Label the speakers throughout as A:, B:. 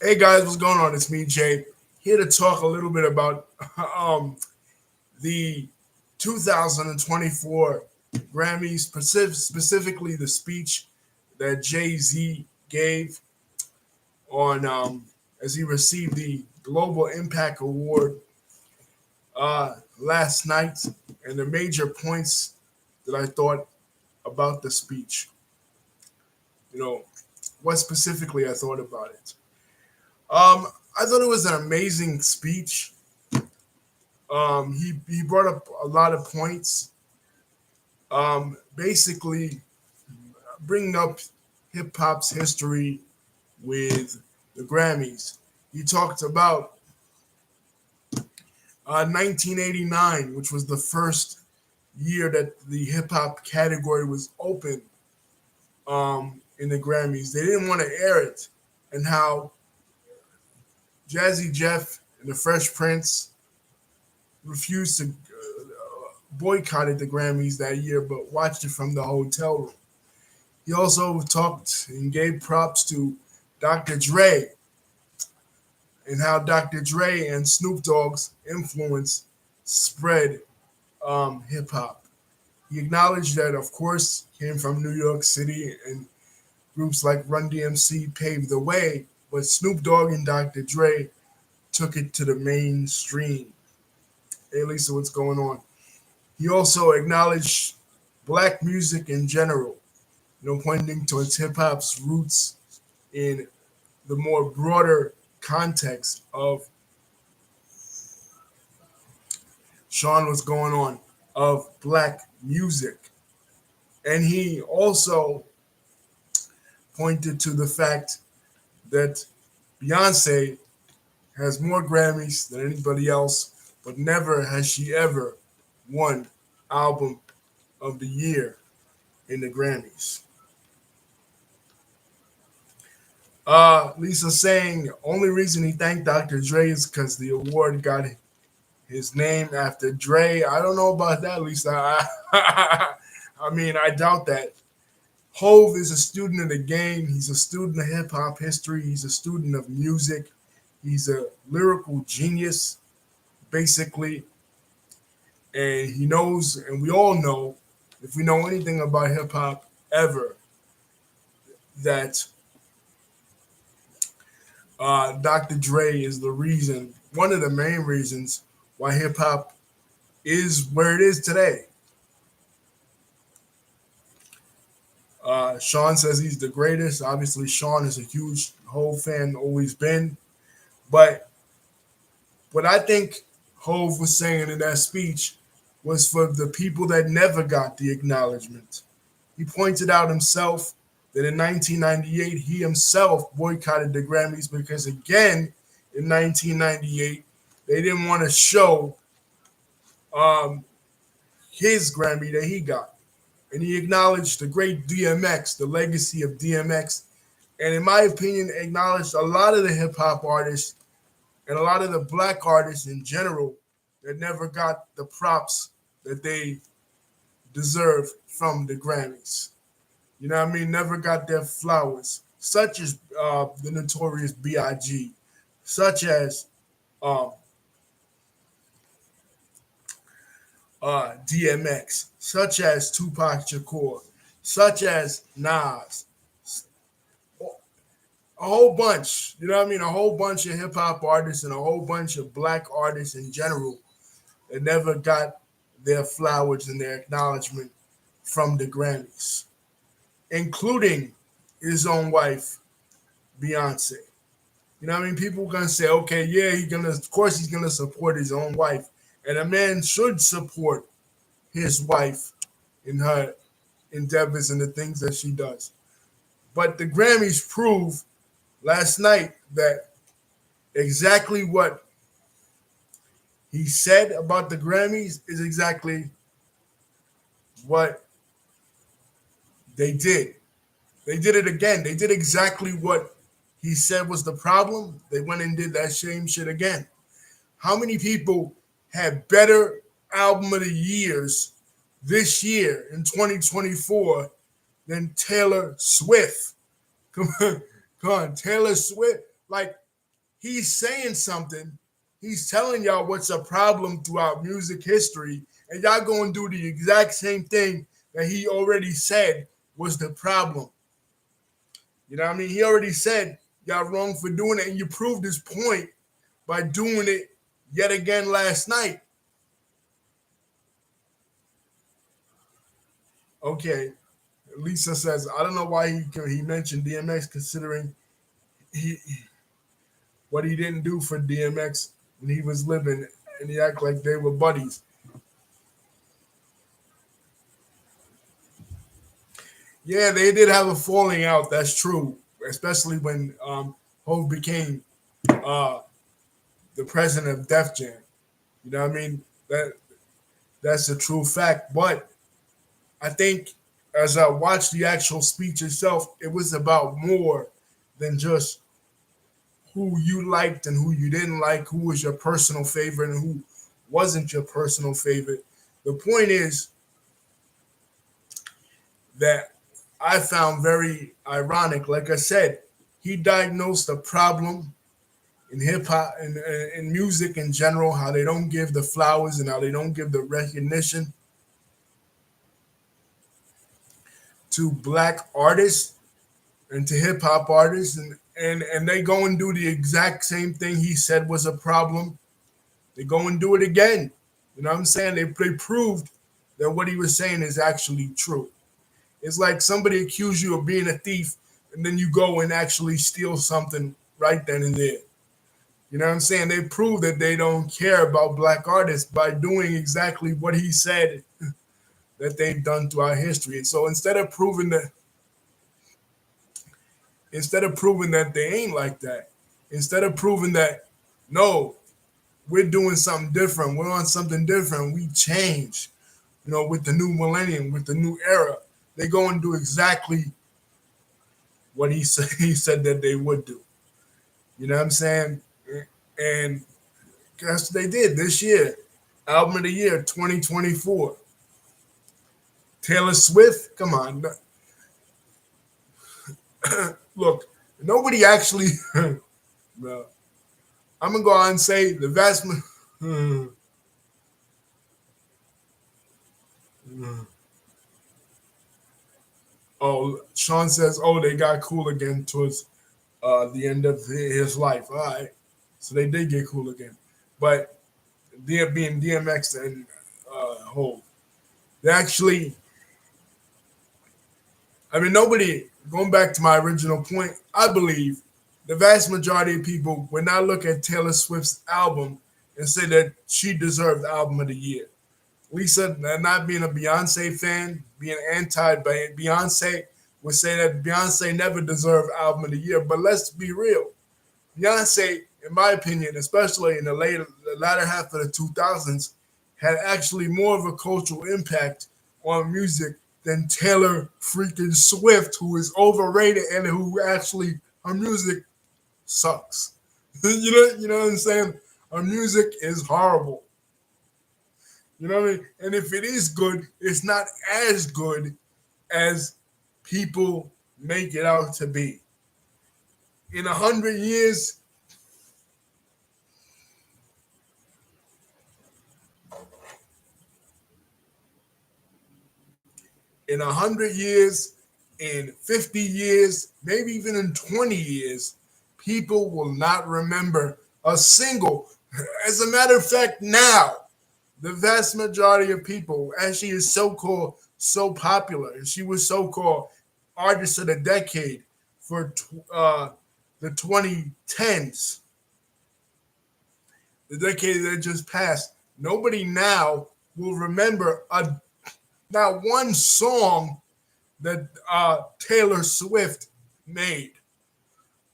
A: Hey guys, what's going on? It's me, Jay, here to talk a little bit about the 2024 Grammys, specifically the speech that Jay Z gave on as he received the Global Impact Award last night, and the major points that I thought about the speech. You know, what specifically I thought about it. I thought it was an amazing speech. He brought up a lot of points. Basically, bringing up hip hop's history with the Grammys. He talked about 1989, which was the first year that the hip hop category was open in the Grammys. They didn't want to air it, and how Jazzy Jeff and the Fresh Prince refused to boycotted the Grammys that year, but watched it from the hotel room. He also talked and gave props to Dr. Dre and how Dr. Dre and Snoop Dogg's influence spread hip hop. He acknowledged that, of course, came from New York City and groups like Run DMC paved the way, but Snoop Dogg and Dr. Dre took it to the mainstream. Hey, Lisa, what's going on? He also acknowledged black music in general, pointing towards hip hop's roots in the more broader context of Sean, what's going on, of black music. And he also pointed to the fact that Beyonce has more Grammys than anybody else, but never has she ever won Album of the Year in the Grammys. Lisa saying only reason he thanked Dr. Dre is because the award got his name after Dre. I don't know about that, Lisa. I mean, I doubt that. Hove is a student of the game. He's a student of hip hop history. He's a student of music. He's a lyrical genius, basically. And he knows, and we all know, if we know anything about hip hop ever, that Dr. Dre is the reason, one of the main reasons why hip hop is where it is today. Sean says he's the greatest. Obviously, Sean is a huge Hove fan, always been. But what I think Hove was saying in that speech was for the people that never got the acknowledgement. He pointed out himself that in 1998, he himself boycotted the Grammys because, again, in 1998, they didn't want to show his Grammy that he got. And he acknowledged the great DMX, the legacy of DMX, and in my opinion, acknowledged a lot of the hip hop artists and a lot of the black artists in general that never got the props that they deserve from the Grammys. You know what I mean? Never got their flowers, such as the notorious B.I.G., such as um, DMX, such as Tupac Shakur, such as Nas, a whole bunch. You know what I mean? A whole bunch of hip hop artists and a whole bunch of black artists in general that never got their flowers and their acknowledgement from the Grammys, including his own wife, Beyonce. You know what I mean? People are gonna say, okay, yeah, of course he's gonna support his own wife. And a man should support his wife in her endeavors and the things that she does. But the Grammys proved last night that exactly what he said about the Grammys is exactly what they did. They did it again. They did exactly what he said was the problem. They went and did that same shit again. How many people had better album of the years this year in 2024 than Taylor Swift? Come on, Taylor Swift. Like, He's saying something. He's telling y'all what's a problem throughout music history, and y'all going to do the exact same thing that he already said was the problem. You know what I mean? He already said y'all wrong for doing it, and you proved his point by doing it yet again last night. Okay, Lisa says I don't know why he mentioned DMX considering he what he didn't do for DMX when he was living, and he act like they were buddies. Yeah, they did have a falling out. That's true, especially when Hove became uh, the president of Def Jam. You know what I mean? That's a true fact. But I think as I watched the actual speech itself, it was about more than just who you liked and who you didn't like, who was your personal favorite and who wasn't your personal favorite. The point is that I found very ironic. Like I said, he diagnosed a problem in hip hop and in music in general, how they don't give the flowers and how they don't give the recognition to black artists and to hip hop artists, and they go and do the exact same thing he said was a problem. They go and do it again. You know what I'm saying? They proved that what he was saying is actually true. It's like somebody accused you of being a thief, and then you go and actually steal something right then and there. You know what I'm saying? They prove that they don't care about black artists by doing exactly what he said that they've done throughout history. And so instead of proving that they ain't like that, instead of proving that no, we're doing something different, we're on something different, we change, with the new millennium, with the new era, they go and do exactly what he said he said that they would do. You know what I'm saying? And guess what they did this year? Album of the year 2024. Taylor Swift, come on. Look, nobody actually well, I'm gonna go out and say the vast oh, Sean says, oh, they got cool again towards the end of his life. All right. So they did get cool again. But there being DMX and Hove, they actually, I mean, nobody, going back to my original point, I believe the vast majority of people would not look at Taylor Swift's album and say that she deserved album of the year. Lisa, not being a Beyonce fan, being anti Beyonce, would say that Beyonce never deserved album of the year. But let's be real. Beyonce, in my opinion, especially in the latter half of the 2000s, had actually more of a cultural impact on music than Taylor freaking Swift, who is overrated and who actually her music sucks. You know what I'm saying? Her music is horrible. You know what I mean? And if it is good, it's not as good as people make it out to be. In 100 years, in 100 years, in 50 years, maybe even in 20 years, people will not remember a single. As a matter of fact, now, the vast majority of people, as she is so called so popular, and she was so called artist of the decade for the 2010s, the decade that just passed, nobody now will remember not one song that Taylor Swift made.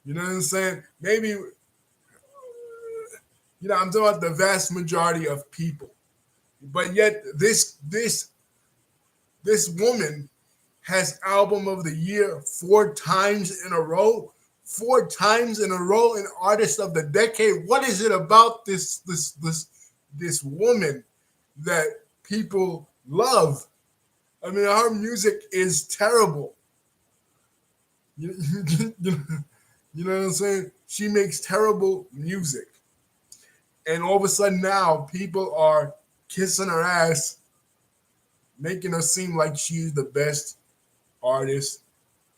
A: You know what I'm saying? Maybe, I'm talking about the vast majority of people. But yet this woman has album of the year 4 times in a row. 4 times in a row in artist of the decade. What is it about this woman that people love? I mean, her music is terrible. You, you You know what I'm saying? She makes terrible music. And all of a sudden now people are kissing her ass, making her seem like she's the best artist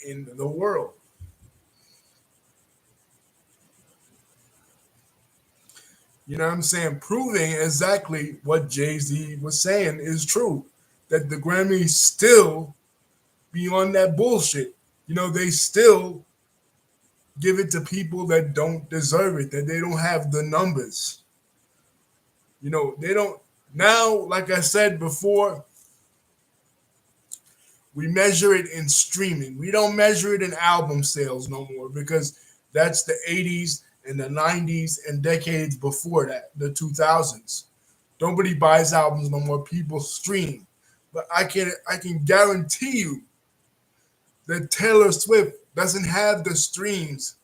A: in the world. You know what I'm saying? Proving exactly what Jay Z was saying is true. That the Grammys still be on that bullshit. You know, they still give it to people that don't deserve it, that they don't have the numbers. You know, they don't. Now, like I said before, we measure it in streaming. We don't measure it in album sales no more because that's the 80s and the 90s and decades before that, the 2000s. Nobody buys albums no more. People stream. But I can guarantee you that Taylor Swift doesn't have the streams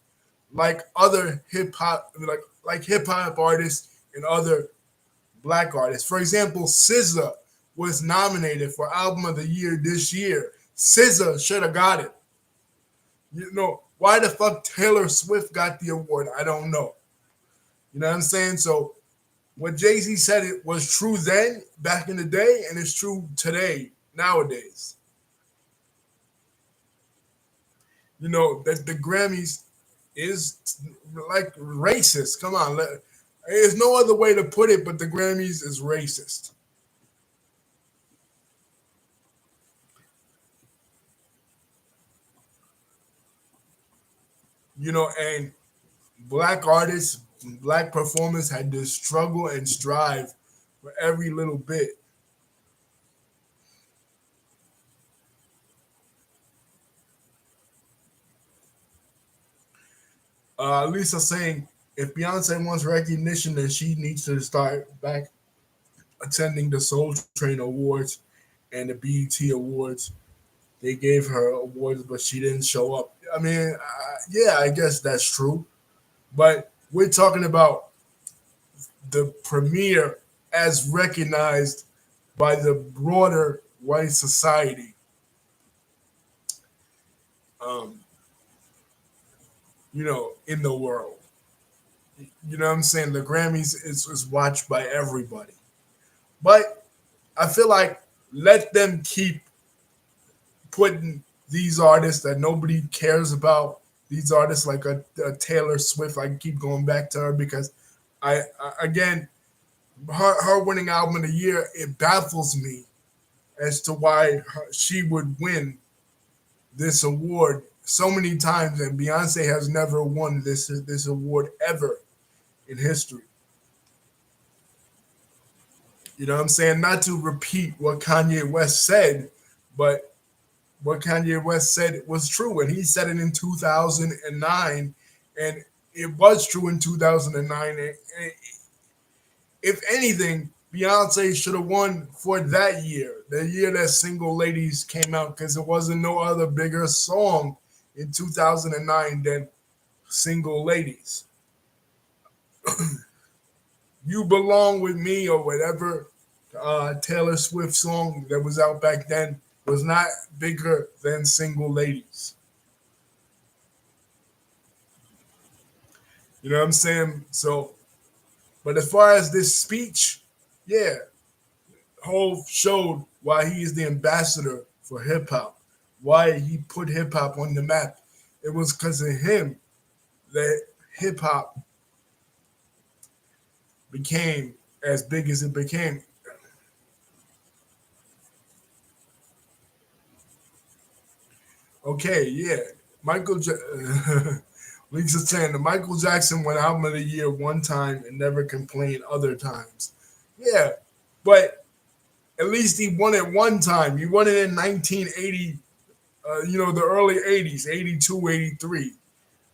A: like other hip hop like hip hop artists and other black artists. For example, SZA was nominated for Album of the Year this year. SZA should have got it. You know, why the fuck Taylor Swift got the award? I don't know. You know what I'm saying? So what Jay Z said it was true then, back in the day, and it's true today, nowadays. You know that the Grammys is like racist. Come on, there's no other way to put it, but the Grammys is racist. You know, and black artists, black performers had to struggle and strive for every little bit. Lisa saying if Beyonce wants recognition, then she needs to start back attending the Soul Train Awards and the BET Awards. They gave her awards, but she didn't show up. I mean, yeah, I guess that's true. But we're talking about the premiere as recognized by the broader white society. Um, in the world. You know what I'm saying? The Grammys is watched by everybody. But I feel like let them keep putting these artists that nobody cares about, these artists like a Taylor Swift. I can keep going back to her because again, her winning album of the year, it baffles me as to why she would win this award so many times, and Beyonce has never won this award ever in history. You know what I'm saying? Not to repeat what Kanye West said, but what Kanye West said was true, and he said it in 2009, and it was true in 2009. And if anything, Beyonce should have won for that year, the year that Single Ladies came out, because there wasn't no other bigger song in 2009 than Single Ladies. You Belong with Me or whatever Taylor Swift song that was out back then was not bigger than Single Ladies. You know what I'm saying? So, but as far as this speech, yeah, Hove showed why he is the ambassador for hip hop, why he put hip hop on the map. It was because of him that hip hop became as big as it became. Okay, yeah, Michael. Lisa's saying the Michael Jackson won album of the year one time and never complained other times. Yeah, but at least he won it one time. He won it in 1980. The early 80s, 82, 83,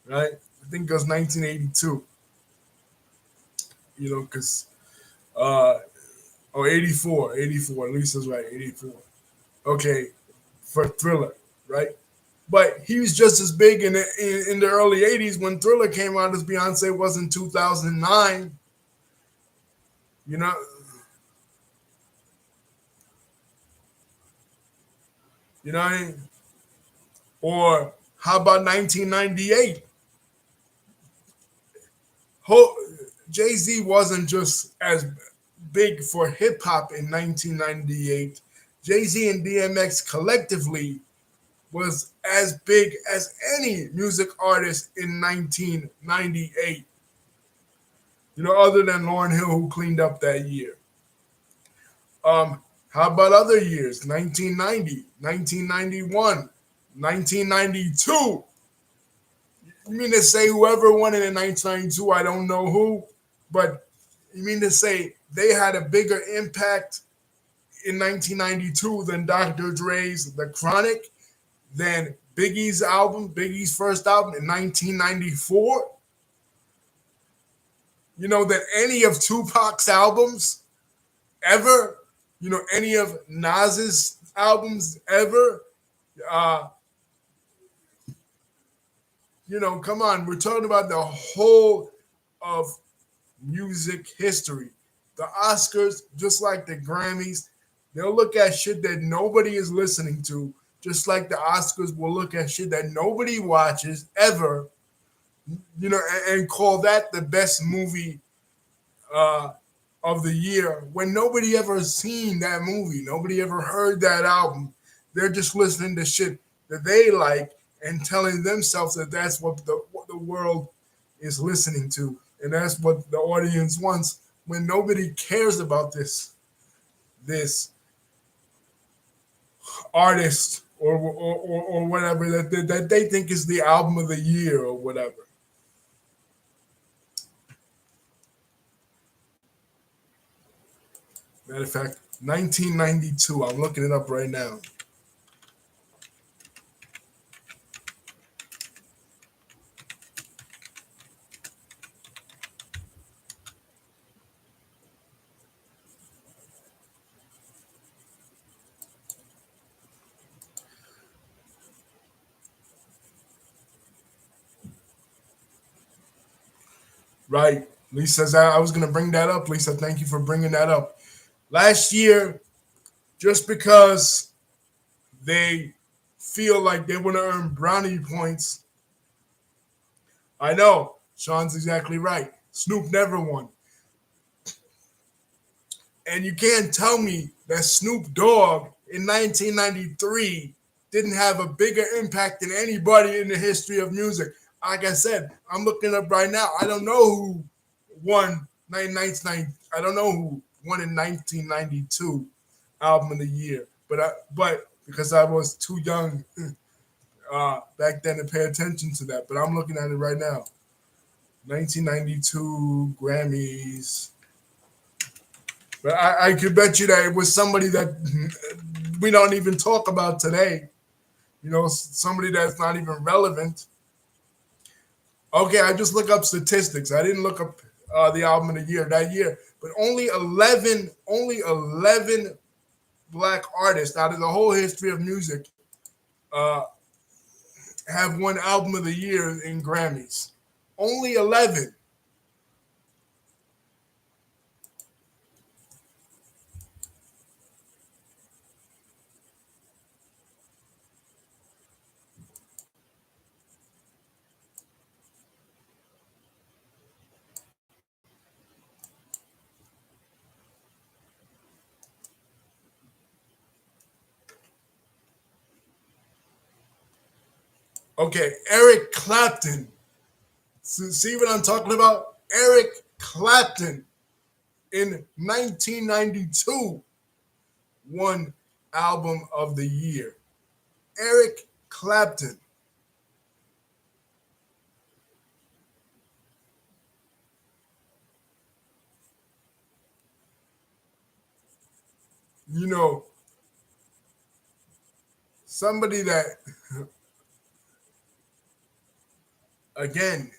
A: right? I think it was 1982. Because uh, oh, 84, 84. Lisa's right, 84. Okay, for Thriller, right? But he was just as big in the early 80s when Thriller came out as Beyonce was in 2009. You know, you know what I mean? Or how about 1998? Jay Z wasn't just as big for hip hop in 1998. Jay Z and DMX collectively was as big as any music artist in 1998. Other than Lauryn Hill, who cleaned up that year. How about other years? 1990, 1991, 1992. You mean to say whoever won it in 1992, I don't know who, but you mean to say they had a bigger impact in 1992 than Dr. Dre's The Chronic, than Biggie's first album in 1994? Than any of Tupac's albums ever? Any of Nas's albums ever? Uh, come on, we're talking about the whole of music history. The Oscars, just like the Grammys, they'll look at shit that nobody is listening to, just like the Oscars will look at shit that nobody watches ever, and call that the best movie uh, of the year when nobody ever seen that movie, nobody ever heard that album. They're just listening to shit that they like and telling themselves that that's what the world is listening to, and that's what the audience wants. When nobody cares about this artist or whatever that they think is the album of the year or whatever. Matter of fact, 1992. I'm looking it up right now. Right. Lisa says I was going to bring that up. Lisa, thank you for bringing that up. Last year, just because they feel like they want to earn brownie points, I know Sean's exactly right. Snoop never won. And you can't tell me that Snoop Dogg in 1993 didn't have a bigger impact than anybody in the history of music. Like I said, I'm looking up right now. I don't know who won 1990. I don't know who won in 1992 album of the year, but because I was too young back then to pay attention to that. But I'm looking at it right now. 1992 Grammys. But I could bet you that it was somebody that we don't even talk about today. Somebody that's not even relevant. Okay, I just look up statistics. I didn't look up the album of the year that year. But only 11 black artists out of the whole history of music have won album of the year in Grammys. Only 11. Okay, Eric Clapton. See what I'm talking about? Eric Clapton in 1992 won album of the year. Eric Clapton. Somebody that, again,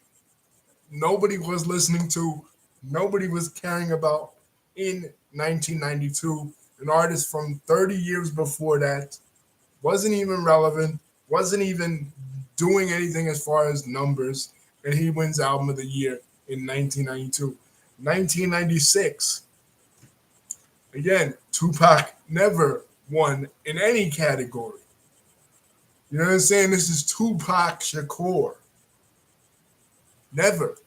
A: nobody was listening to, nobody was caring about in 1992. An artist from 30 years before that, wasn't even relevant, wasn't even doing anything as far as numbers, and he wins album of the year in 1992. 1996, again, Tupac never won in any category. You know what I'm saying? This is Tupac Shakur. Never.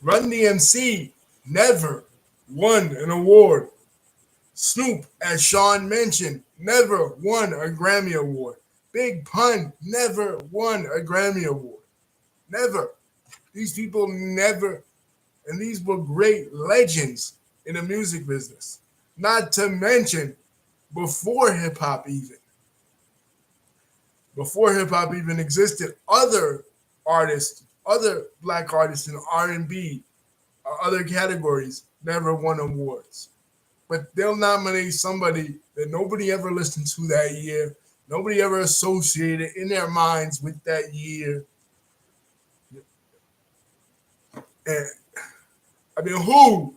A: Run DMC never won an award. Snoop, as Sean mentioned, never won a Grammy Award. Big Pun never won a Grammy Award. Never. These people never, and these were great legends in the music business. Not to mention, before hip hop even, before hip hop even existed, other artists, other black artists in R&B, other categories never won awards. But they'll nominate somebody that nobody ever listened to that year, nobody ever associated in their minds with that year. And I mean, who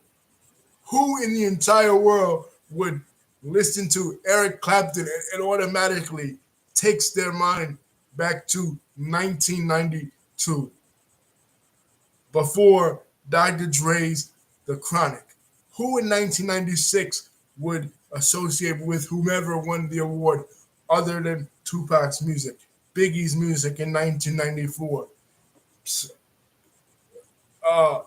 A: in the entire world would listen to Eric Clapton and automatically takes their mind back to 1992 before Dr. Dre's The Chronic? Who in 1996 would associate with whomever won the award other than Tupac's music, Biggie's music in 1994, uh,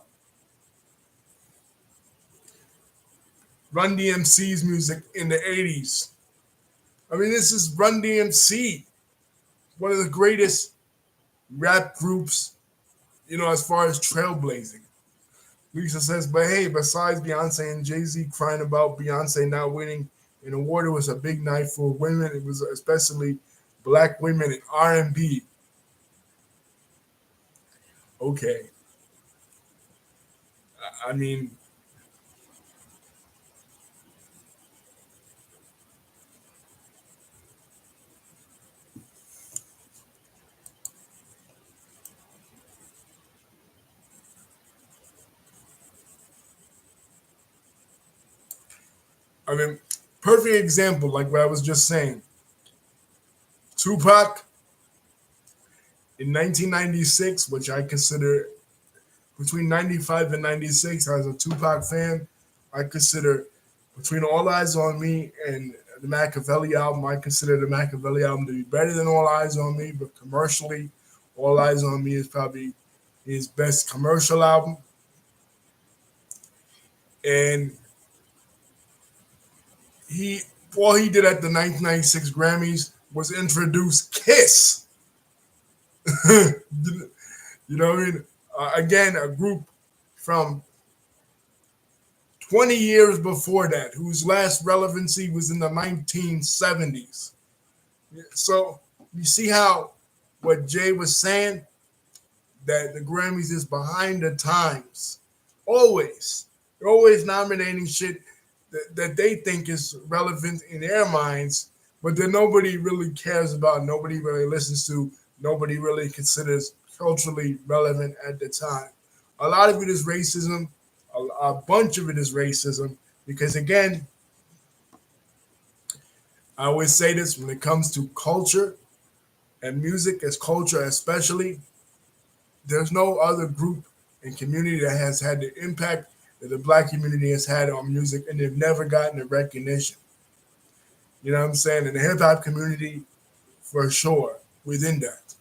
A: Run DMC's music in the 80s? I mean, this is Run DMC, one of the greatest rap groups, as far as trailblazing. Lisa says, but hey, besides Beyonce and Jay-Z crying about Beyonce not winning an award, it was a big night for women. It was especially black women in R&B. Okay. I mean, I mean, perfect example, like what I was just saying. Tupac in 1996, which I consider between 95 and 96 as a Tupac fan, I consider between All Eyes on Me and the Machiavelli album, I consider the Machiavelli album to be better than All Eyes on Me, but commercially, All Eyes on Me is probably his best commercial album. And he all he did at the 1996 Grammys was introduce Kiss. You know what I mean? Again, a group from 20 years before that, whose last relevancy was in the 1970s. So you see how what Jay was saying, that the Grammys is behind the times. Always. They're always nominating shit that they think is relevant in their minds, but that nobody really cares about, nobody really listens to, nobody really considers culturally relevant at the time. A lot of it is racism. A bunch of it is racism because, again, I always say this when it comes to culture and music as culture, especially, there's no other group and community that has had the impact that the black community has had on music, and they've never gotten the recognition. You know what I'm saying? In the hip hop community, for sure, within that.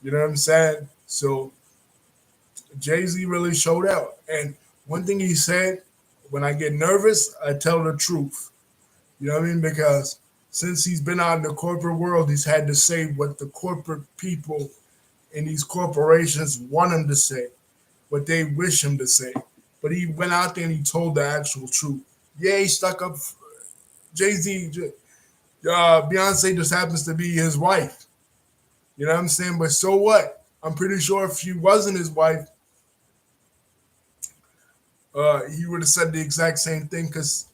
A: You know what I'm saying? So Jay-Z really showed out. And one thing he said, when I get nervous, I tell the truth. You know what I mean? Because since he's been out in the corporate world, he's had to say what the corporate people in these corporations want him to say, what they wish him to say. But he went out there and he told the actual truth. Yeah, he stuck up. Jay-Z, Beyonce just happens to be his wife. You know what I'm saying? But so what? I'm pretty sure if she wasn't his wife, he would have said the exact same thing, because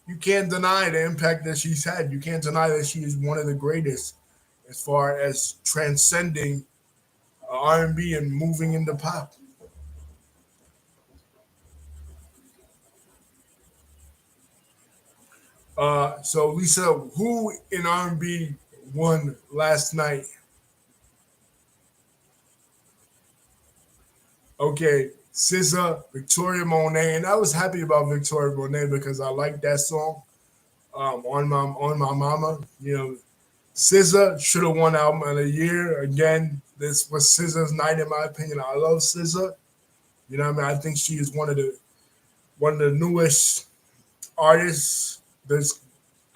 A: you can't deny the impact that she's had. You can't deny that she is one of the greatest as far as transcending R&B and moving into pop. So Lisa, who in R&B won last night? Okay, SZA, Victoria Monet, and I was happy about Victoria Monet because I like that song. On my mama, SZA should have won album of the year again. This was SZA's night in my opinion. I love SZA. You know what I mean? I think she is one of the newest artists that's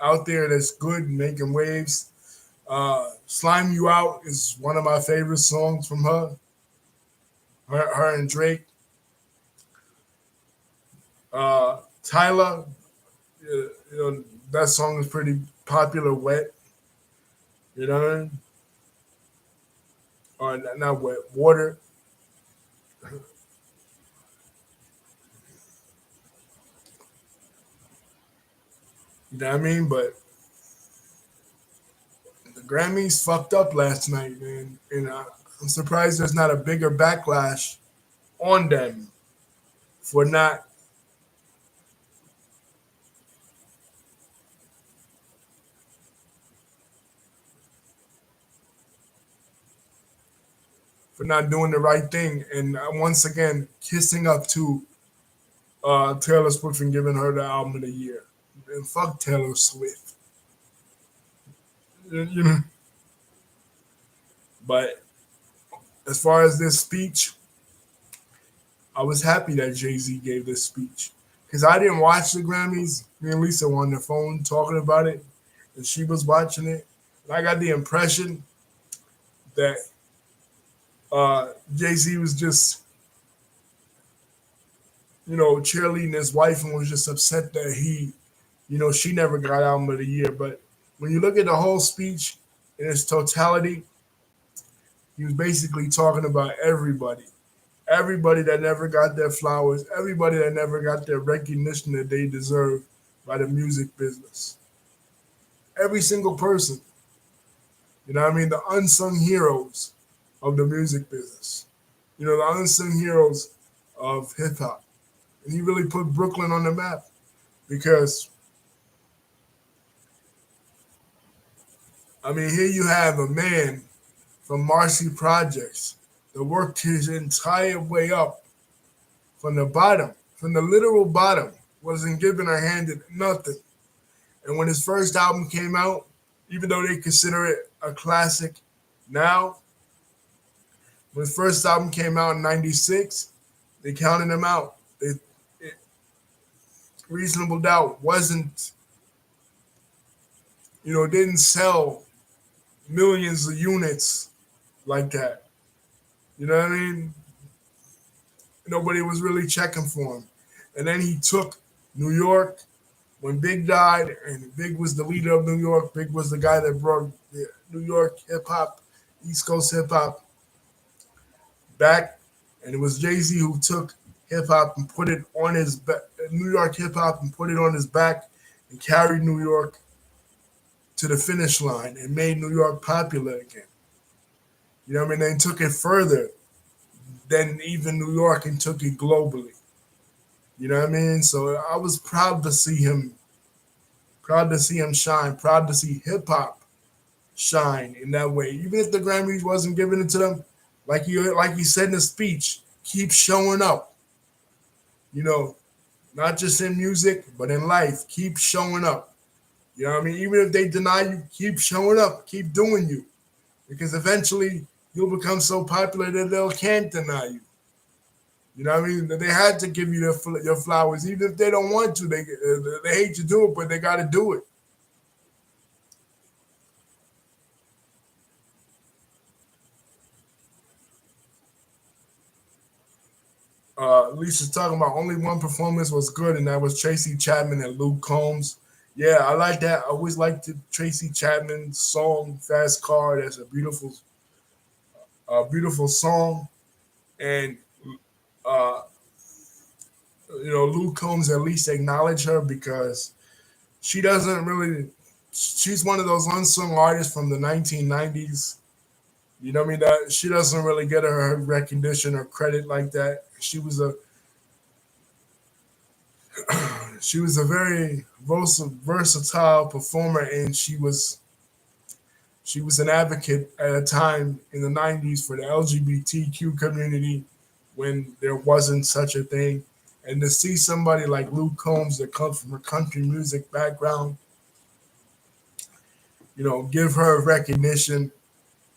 A: out there that's good and making waves. Slime You Out is one of my favorite songs from her. Her and Drake. Tyler, you know, that song is pretty popular. Wet, you know what I mean? Or not wet, water. You know what I mean? But the Grammys fucked up last night, man, and I'm surprised there's not a bigger backlash on them for not doing the right thing and once again kissing up to Taylor Swift and giving her the album of the year. And fuck Taylor Swift, you know. But as far as this speech, I was happy that Jay Z gave this speech because I didn't watch the Grammys. Me and Lisa were on the phone talking about it, and she was watching it. And I got the impression that Jay Z was just, cheerleading his wife and was just upset that she never got album of the year. But when you look at the whole speech in its totality, he was basically talking about everybody that never got their flowers, everybody that never got their recognition that they deserve by the music business. Every single person, you know what I mean? The unsung heroes of the music business, the unsung heroes of hip hop. And he really put Brooklyn on the map because, I mean, here you have a man from Marcy Projects that worked his entire way up from the bottom, from the literal bottom, wasn't given a hand in nothing. And when his first album came out, even though they consider it a classic now, when his first album came out in '96, they counted him out. It, Reasonable Doubt wasn't, didn't sell millions of units like that. You know what I mean? Nobody was really checking for him. And then he took New York when Big died, and Big was the leader of New York. Big was the guy that brought the New York hip hop, East Coast hip hop back. And it was Jay Z who took hip hop and put it on his back, New York hip hop, and put it on his back and carried New York to the finish line and made New York popular again. You know what I mean? They took it further than even New York and took it globally. You know what I mean? So I was proud to see him shine, proud to see hip hop shine in that way. Even if the Grammys wasn't giving it to them, like he said in the speech, keep showing up. You know, not just in music, but in life. Keep showing up. You know what I mean? Even if they deny you, keep showing up, keep doing you. Because eventually you'll become so popular that they can't deny you. You know what I mean? They had to give you your flowers, even if they don't want to. They hate to do it, but they got to do it. Lisa's talking about only one performance was good, and that was Tracy Chapman and Luke Combs. Yeah, I like that. I always liked the Tracy Chapman song "Fast Car." That's a beautiful song, and uh, Luke Combs at least acknowledge her because she doesn't really. She's one of those unsung artists from the 1990s. You know what I mean? That she doesn't really get her recognition or credit like that. She was a very versatile performer, and she was an advocate at a time in the '90s for the LGBTQ community when there wasn't such a thing. And to see somebody like Luke Combs that comes from a country music background, give her recognition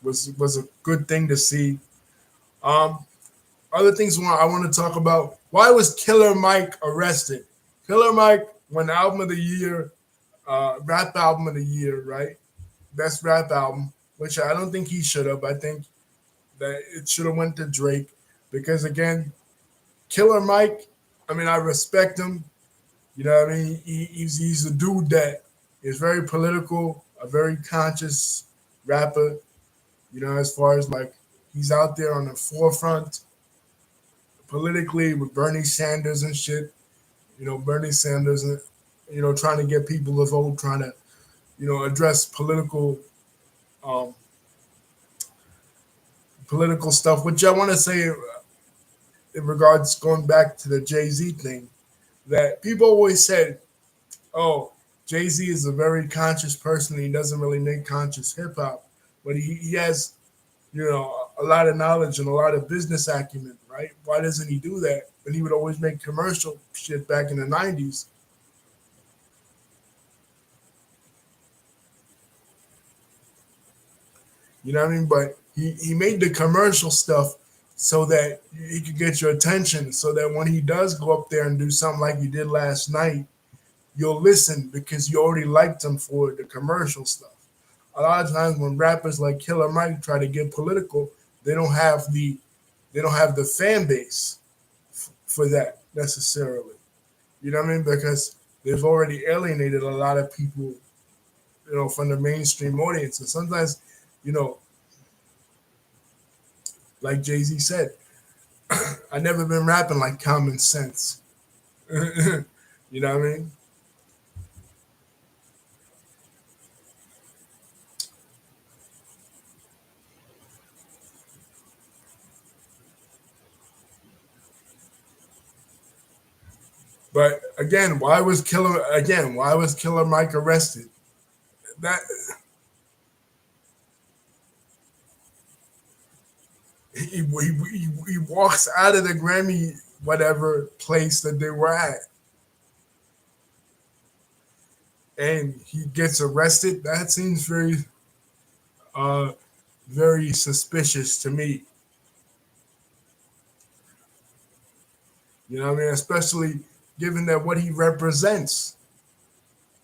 A: was a good thing to see. Um, other things I want to talk about. Why was Killer Mike arrested? Killer Mike won album of the year, rap album of the year, right? Best rap album, which I don't think he should have. I think that it should have went to Drake because again, Killer Mike. I mean, I respect him. You know what I mean? He's a dude that is very political, a very conscious rapper. You know, as far as like he's out there on the forefront politically with Bernie Sanders and shit. You know, Bernie Sanders, trying to get people to vote, trying to, address um, political stuff. Which I want to say in regards going back to the Jay Z thing, that people always said, "Oh, Jay Z is a very conscious person. He doesn't really make conscious hip hop, but he has, a lot of knowledge and a lot of business acumen, right? Why doesn't he do that?" And he would always make commercial shit back in the '90s. You know what I mean? But he made the commercial stuff so that he could get your attention, so that when he does go up there and do something like he did last night, you'll listen because you already liked him for the commercial stuff. A lot of times when rappers like Killer Mike try to get political, they don't have the they don't have the fan base for that necessarily. You know what I mean? Because they've already alienated a lot of people, from the mainstream audience. And sometimes, you know, like Jay Z said, I never been rapping like common sense. You know what I mean? But again, why was Killer Mike arrested? That he walks out of the Grammy whatever place that they were at, and he gets arrested. That seems uh very suspicious to me. You know what I mean? Especially given that what he represents.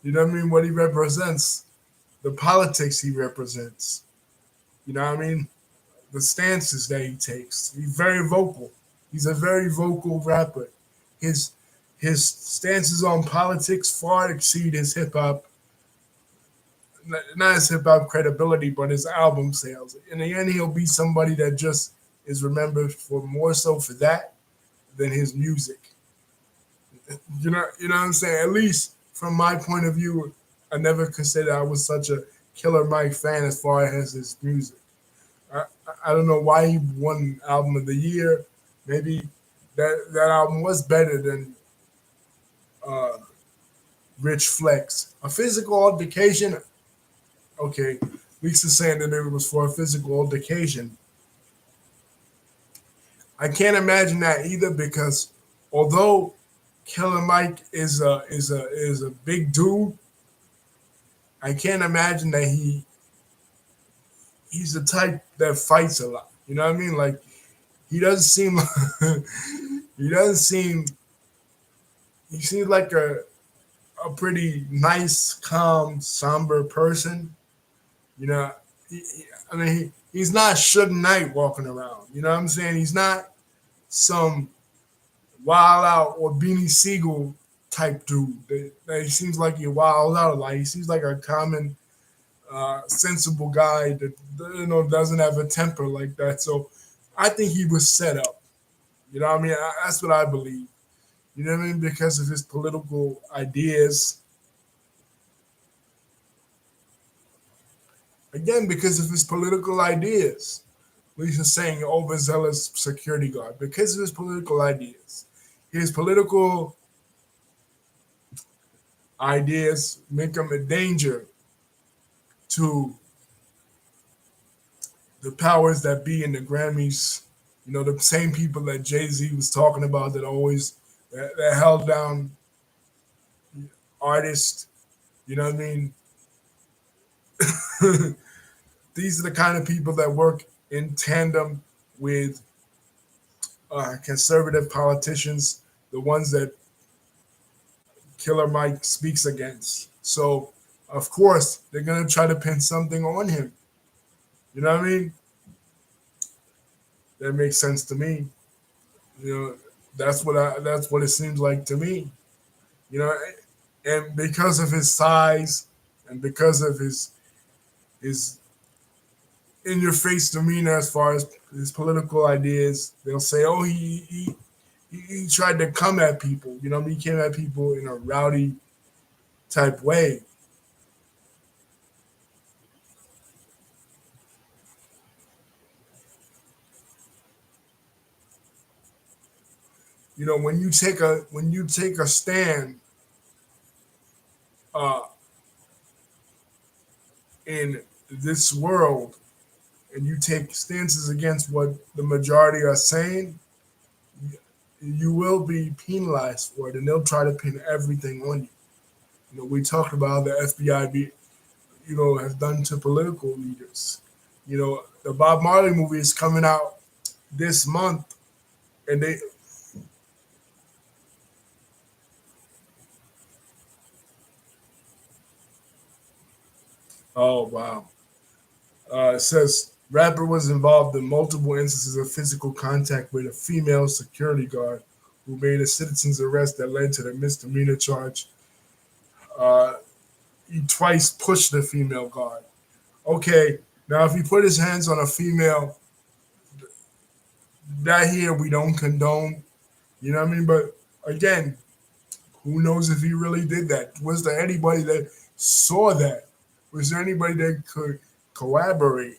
A: You know what I mean? What he represents, the politics he represents. You know what I mean? The stances that he takes. He's very vocal. He's a very vocal rapper. His his stances on politics far exceed his hip hop, not his hip hop credibility, but his album sales. In the end, he'll be somebody that just is remembered for more so for that than his music. You know what I'm saying? At least from my point of view, I never considered I was such a Killer Mike fan as far as his music. I, I don't know why he won album of the year. Maybe that album was better than uh, Rich Flex. A physical altercation. Okay, Lisa's saying that it was for a physical altercation. I can't imagine that either because although Killer Mike is a big dude, I can't imagine that he's the type that fights a lot. You know what I mean? Like he doesn't seem he doesn't seem he seems like a pretty nice, calm, somber person. You know, I mean he's not Suge Knight walking around. You know what I'm saying? He's not some wild out or Beanie Siegel type dude. That he seems like he wild out. Like he seems like a common, sensible guy that doesn't have a temper like that. So I think he was set up. You know what I mean? That's what I believe. You know what I mean? Because of his political ideas. Again, because of his political ideas. Lisa's saying overzealous security guard because of his political ideas. His political ideas make him a danger to the powers that be in the Grammys. The same people that Jay Z was talking about that always that held down artists. You know what I mean? These are the kind of people that work in tandem with conservative politicians, the ones that Killer Mike speaks against. So, of course, they're gonna try to pin something on him. You know what I mean? That makes sense to me. You know, that's what it seems like to me. You know, and because of his size and because of his in your face demeanor as far as his political ideas, they'll say, "Oh, he tried to come at people." You know, he came at people in a rowdy type way. You know, when you take a stand uh, in this world and you take stances against what the majority are saying, you will be penalized for it, and they'll try to pin everything on you. You know, we talked about the FBI, has done to political leaders. You know, the Bob Marley movie is coming out this month, and they, oh wow, it says rapper was involved in multiple instances of physical contact with a female security guard who made a citizen's arrest that led to the misdemeanor charge. Uh, he twice pushed the female guard. Okay, now if he put his hands on a female, that here we don't condone. You know what I mean? But again, who knows if he really did that? Was there anybody that saw that? Was there anybody that could corroborate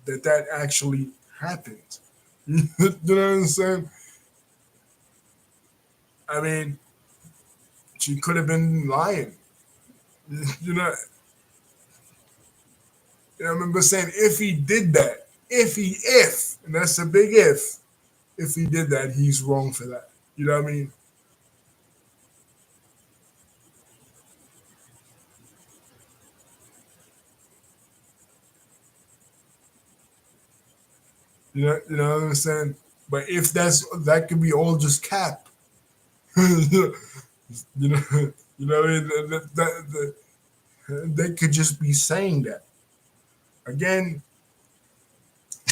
A: that actually happened? You know what I'm saying? I mean, she could have been lying. You know, I remember saying if he did that, and that's a big if he did that, he's wrong for that. You know what I mean? You know what I'm saying? But if that could be all just cap. You know, you know, they could just be saying that. Again,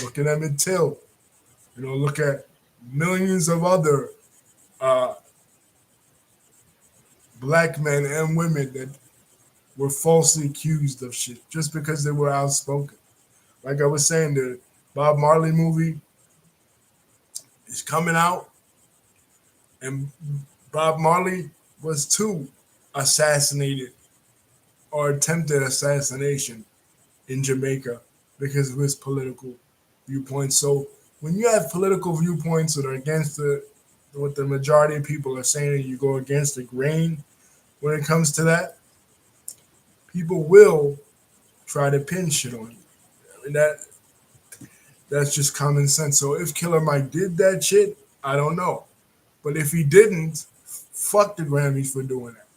A: look at Emmett Till. You know, look at millions of other uh, black men and women that were falsely accused of shit just because they were outspoken. Like I was saying, the Bob Marley movie is coming out, and Bob Marley was too assassinated or attempted assassination in Jamaica because of his political viewpoints. So when you have political viewpoints that are against what the majority of people are saying, and you go against the grain when it comes to that, people will try to pin shit on you. I mean that's just common sense. So if Killer Mike did that shit, I don't know. But if he didn't, fuck the Grammys for doing that.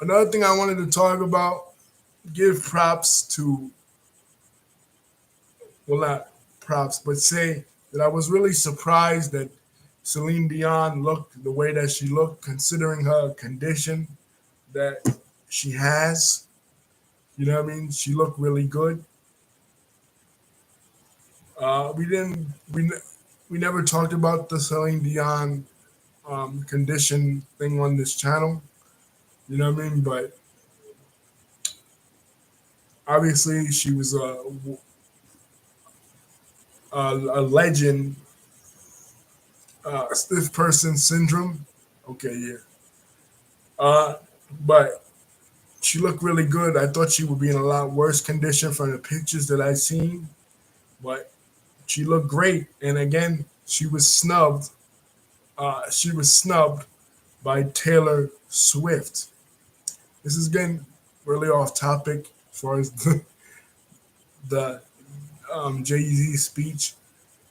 A: Another thing I wanted to talk about, give props to, well, not props, but say that I was really surprised that Celine Dion looked the way that she looked, considering her condition that she has. You know what I mean? She looked really good. We didn't, we never talked about the Celine Dion condition thing on this channel. You know what I mean? But obviously, she was a legend. Stiff person syndrome. Okay, yeah. Uh, but she looked really good. I thought she would be in a lot worse condition from the pictures that I seen, but she looked great. And again, she was snubbed. She was snubbed by Taylor Swift. This is getting really off topic as far as the Jay Z speech.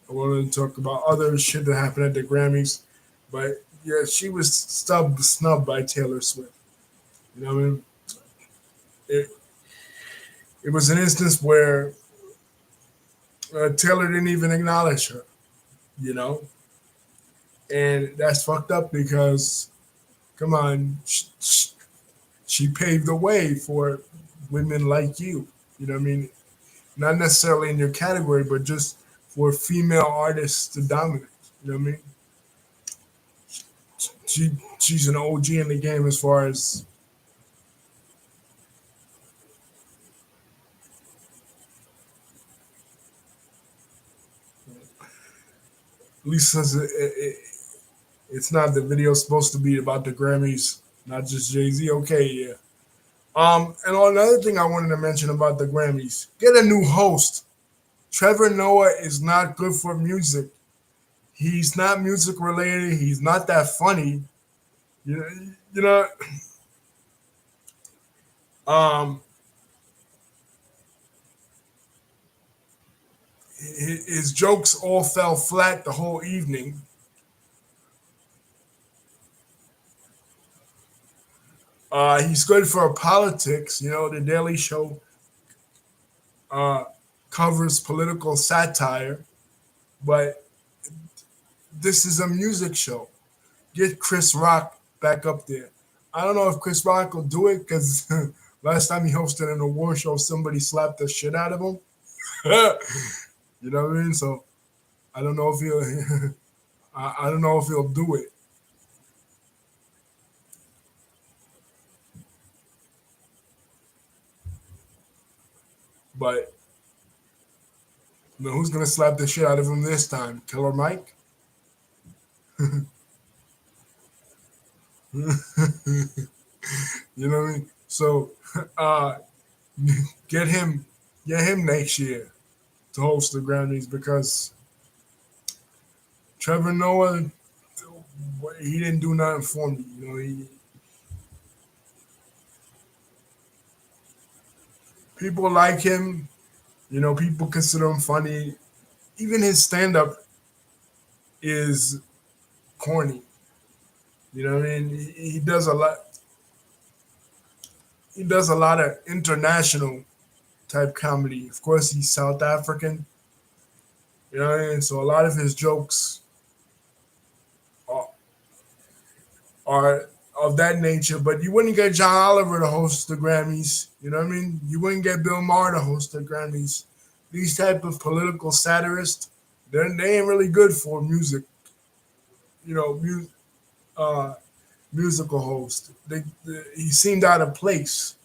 A: I wanted to talk about other shit that happened at the Grammys, but yeah, she was snubbed by Taylor Swift. You know what I mean? It, it was an instance where Taylor didn't even acknowledge her, you know, and that's fucked up because come on, she paved the way for women like you. You know what I mean? Not necessarily in your category, but just for female artists to dominate. You know what I mean? She she's an OG in the game as far as Lisa says it's not the video supposed to be about the Grammys, not just Jay Z. Okay, yeah. And another thing I wanted to mention about the Grammys: get a new host. Trevor Noah is not good for music. He's not music related. He's not that funny. You know, you know. Um, his jokes all fell flat the whole evening. He's good for politics. You know, the Daily Show uh, covers political satire, but this is a music show. Get Chris Rock back up there. I don't know if Chris Rock will do it because last time he hosted an award show, somebody slapped the shit out of him. You know what I mean? So I don't know if he'll. I don't know if he'll do it. But you know, who's gonna slap the shit out of him this time? Killer Mike? You know what I mean? So uh, get him, get him next year to host the Grammys because Trevor Noah, he didn't do nothing for me. You know, people like him. You know, people consider him funny. Even his stand up is corny. You know what I mean? He does a lot. He does a lot of international type comedy. Of course, he's South African. You know what I mean? So a lot of his jokes are, are of that nature. But you wouldn't get John Oliver to host the Grammys. You know what I mean? You wouldn't get Bill Maher to host the Grammys. These type of political satirists, they ain't really good for music. You know, uh, musical host. He seemed out of place.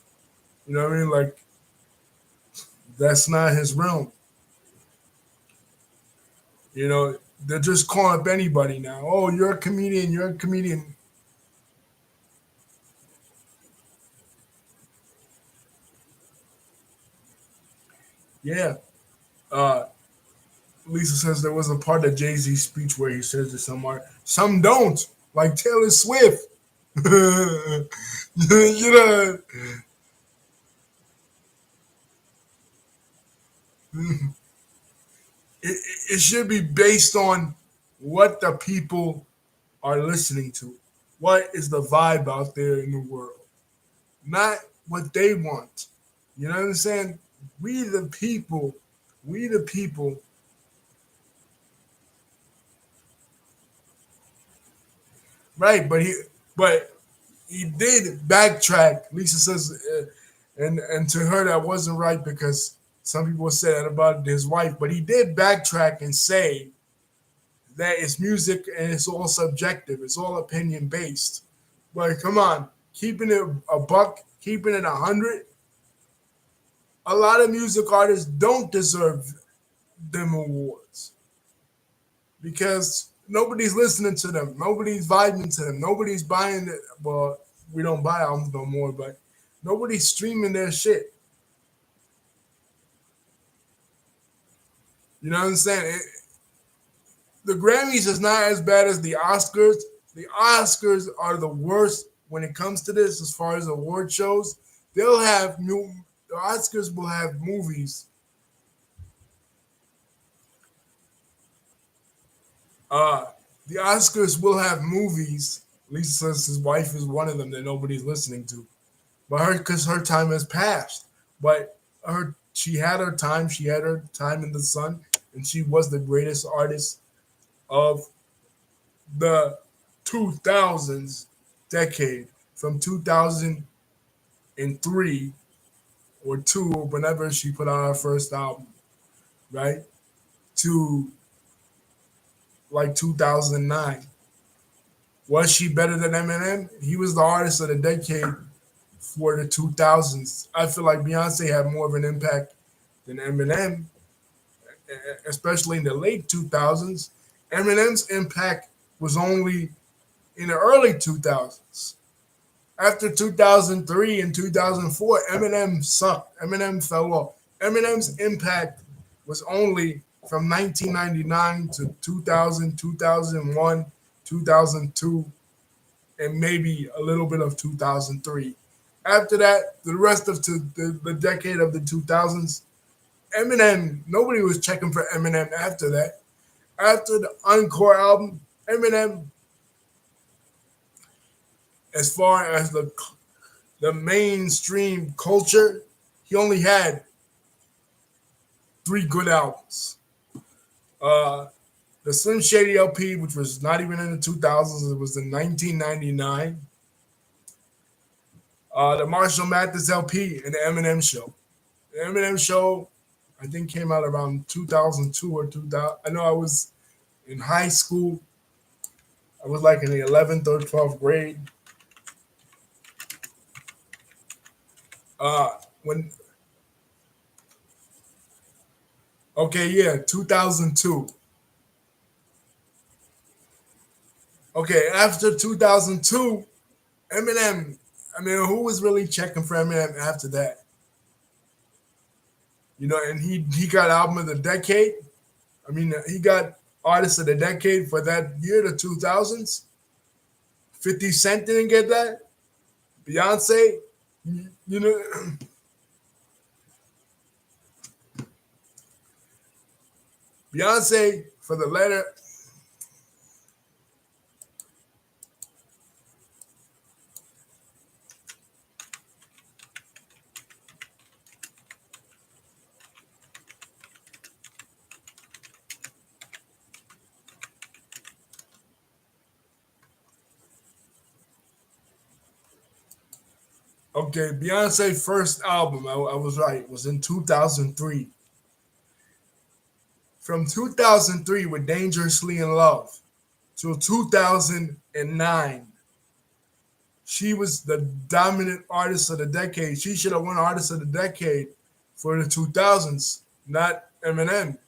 A: You know what I mean? Like that's not his realm. You know, they're just calling up anybody now. Oh, you're a comedian. You're a comedian. Yeah. Uh, Lisa says there was a part of Jay Z's speech where he says to some don't, like Taylor Swift. You know, it, it should be based on what the people are listening to. What is the vibe out there in the world? Not what they want. You know what I'm saying? We the people, we the people, right? But he did backtrack. Lisa says, and to her that wasn't right because some people said that about his wife, but he did backtrack and say that it's music and it's all subjective. It's all opinion based. But come on, keeping it a buck, keeping it 100. A lot of music artists don't deserve them awards because nobody's listening to them, nobody's vibing to them, nobody's buying it. Well, we don't buy albums no more, but nobody's streaming their shit. You know what I'm saying? The Grammys is not as bad as the Oscars. The Oscars are the worst when it comes to this, as far as award shows. They'll have new. The Oscars will have movies. Uh, the Oscars will have movies. Lisa says his wife is one of them that nobody's listening to, but her because her time has passed. But she had her time. She had her time in the sun. and she was the greatest artist of the 2000s decade, from 2003 or two, or whenever she put out her first album, right, to like 2009. Was she better than Eminem? He was the artist of the decade for the 2000s. I feel like Beyonce had more of an impact than Eminem, especially in the late 2000s. Eminem's impact was only in the early 2000s. After 2003 and 2004, Eminem sucked. Eminem fell off. Eminem's impact was only from 1999 to 2000, 2001, 2002, and maybe a little bit of 2003. After that, the rest of the decade of the 2000s, Eminem, nobody was checking for Eminem after that. After the Encore album, Eminem, as far as the mainstream culture, he only had three good albums. Uh, the Slim Shady LP, which was not even in the 2000s, it was in 1999. The Marshall Mathers LP and the Eminem Show. The Eminem Show, I think, came out around 2002 or 2000. I know I was in high school. I was like in the 11th or 12th grade. When Okay, yeah, 2002. Okay, after 2002, Eminem. I mean, who was really checking for Eminem after that? And he got album of the decade. I mean, he got artist of the decade for that year, the 2000s. 50 Cent didn't get that. Beyonce, you know, Beyonce for the letter. Okay, Beyonce first album, I was right, was in 2003. From 2003 with Dangerously in Love till 2009, she was the dominant artist of the decade. She should have won Artist of the Decade for the 2000s, not Eminem.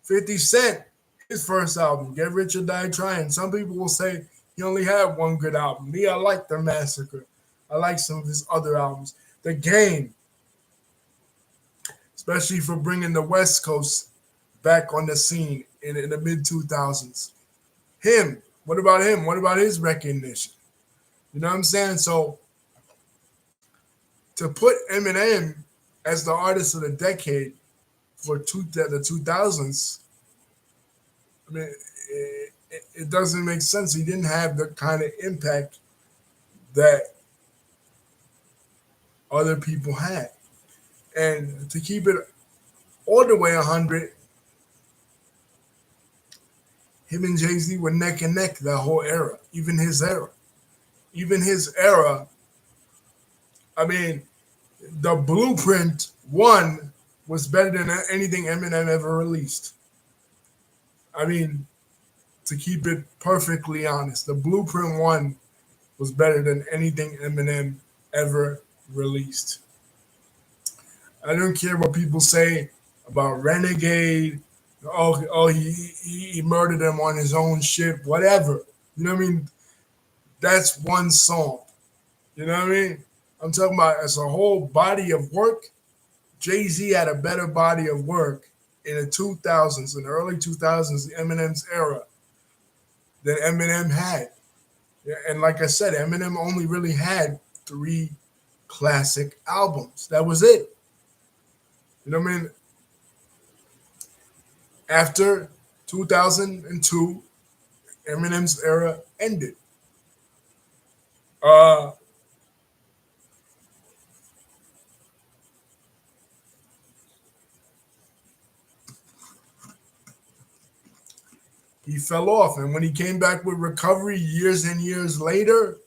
A: 50 Cent, his first album, Get Rich or Die Trying. Some people will say he only had one good album. Me, I like The Massacre. I like some of his other albums. The Game, especially for bringing the West Coast back on the scene in the mid 2000s. Him, what about him? What about his recognition? You know what I'm saying? So to put Eminem as the artist of the decade for the 2000s, I mean, it doesn't make sense. He didn't have the kind of impact that other people had. And to keep it all the way 100, him and Jay-Z were neck and neck that whole era, even his era. Even his era, I mean, the Blueprint one was better than anything Eminem ever released. I mean, to keep it perfectly honest, the Blueprint one was better than anything Eminem ever released. I don't care what people say about Renegade. Oh, he murdered him on his own ship, whatever. You know what I mean? That's one song. You know what I mean? I'm talking about as a whole body of work. Jay-Z had a better body of work in the 2000s, in the early 2000s, Eminem's era, than Eminem had. Yeah, and like I said, Eminem only really had three classic albums. That was it. You know what I mean? After 2002, Eminem's era ended. Uh, he fell off. And when he came back with Recovery years and years later,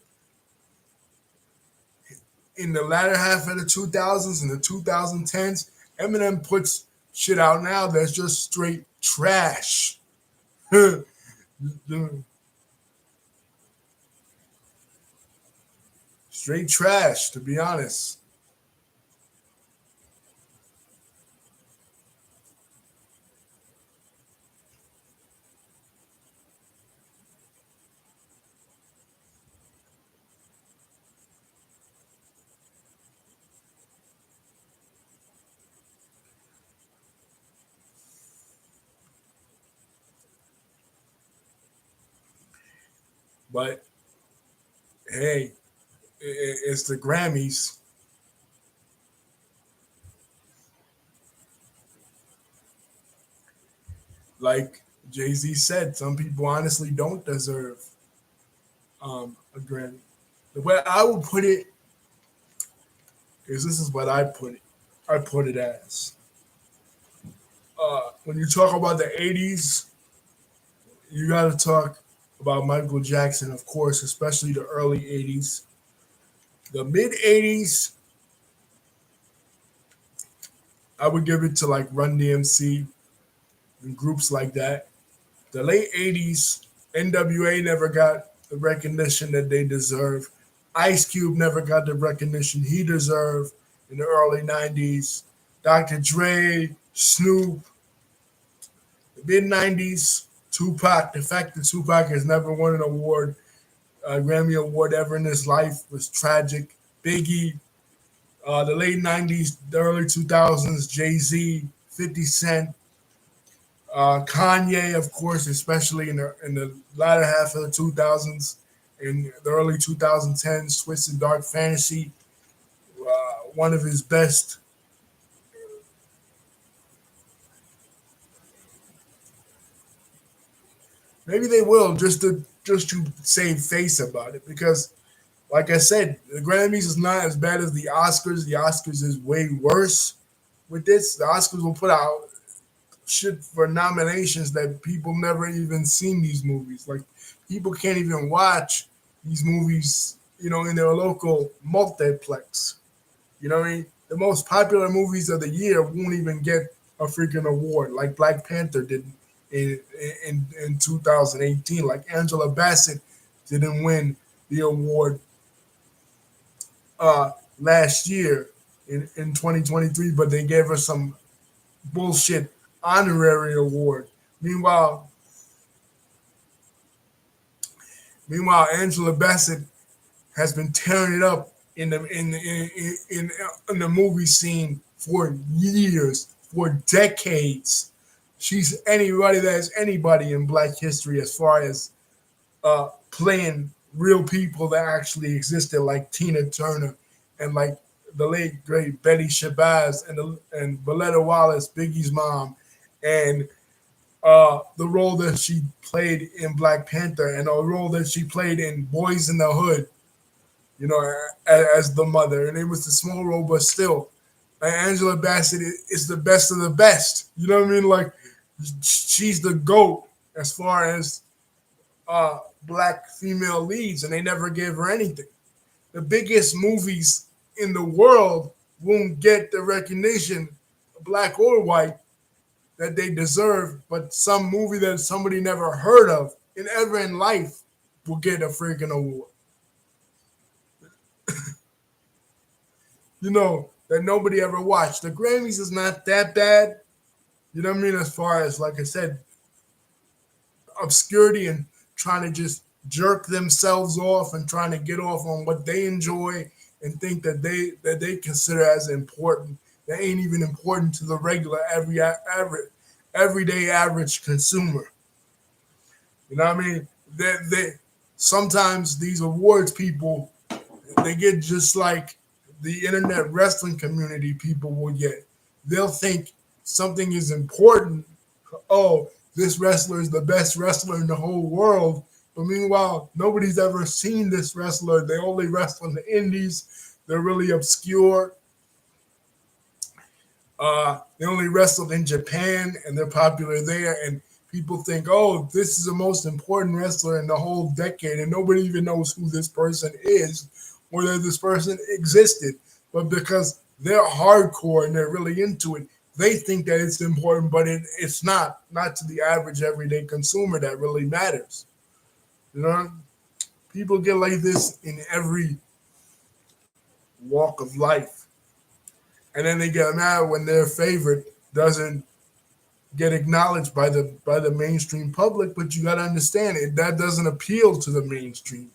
A: in the latter half of the 2000s and the 2010s, Eminem puts shit out now that's just straight trash. Straight trash, to be honest. But hey, it's the Grammys. Like Jay Z said, some people honestly don't deserve a Grammy. The way I would put it is this is what I put it. I put it as when you talk about the 80s, you got to talk about Michael Jackson, of course, especially the early 80s. The mid 80s, I would give it to like Run DMC and groups like that. The late 80s, NWA never got the recognition that they deserve. Ice Cube never got the recognition he deserved in the early 90s. Dr. Dre, Snoop, the mid 90s, Tupac. The fact that Tupac has never won an award, a Grammy Award ever in his life was tragic. Biggie, the late 90s, the early 2000s, Jay Z, 50 Cent, Kanye, of course, especially in the latter half of the 2000s, in the early 2010s, Twisted Dark Fantasy, one of his best. Maybe they will just to save face about it because, like I said, the Grammys is not as bad as the Oscars. The Oscars is way worse. With this, the Oscars will put out shit for nominations that people never even seen these movies. Like people can't even watch these movies, in their local multiplex. You know what I mean? The most popular movies of the year won't even get a freaking award, like Black Panther did in 2018. Like Angela Bassett didn't win the award last year in 2023, but they gave her some bullshit honorary award. Meanwhile, meanwhile, Angela Bassett has been tearing it up in the movie scene for years, for decades. She's anybody that is anybody in Black history as far as playing real people that actually existed, like Tina Turner and like the late great Betty Shabazz and Valletta Wallace, Biggie's mom, and the role that she played in Black Panther and the role that she played in Boys in the Hood, as the mother. And it was a small role, but still, Angela Bassett is the best of the best. You know what I mean? Like, she's the GOAT as far as black female leads, and they never gave her anything. The biggest movies in the world won't get the recognition, black or white, that they deserve, but some movie that somebody never heard of and ever in life will get a freaking award. That nobody ever watched. The Grammys is not that bad. You know what I mean? As far as, like I said, obscurity and trying to just jerk themselves off and trying to get off on what they enjoy and think that they consider as important. That ain't even important to the regular everyday average consumer. You know what I mean? They sometimes these awards people, they get just like the internet wrestling community people will get. They'll think something is important. Oh, this wrestler is the best wrestler in the whole world. But meanwhile, nobody's ever seen this wrestler. They only wrestle in the indies. They're really obscure. They only wrestled in Japan and they're popular there. And People think, oh, this is the most important wrestler in the whole decade, and nobody even knows who this person is or that this person existed. But because they're hardcore and they're really into it, they think that it's important, but it's not. Not to the average everyday consumer that really matters. You know, people get like this in every walk of life, and then they get mad when their favorite doesn't get acknowledged by the mainstream public. But you got to understand it, that doesn't appeal to the mainstream,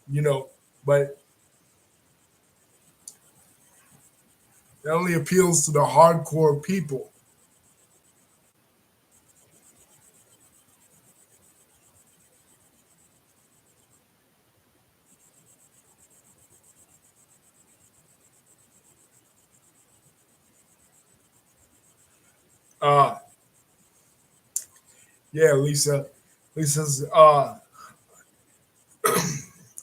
A: you know. But it only appeals to the hardcore people. Uh yeah, Lisa's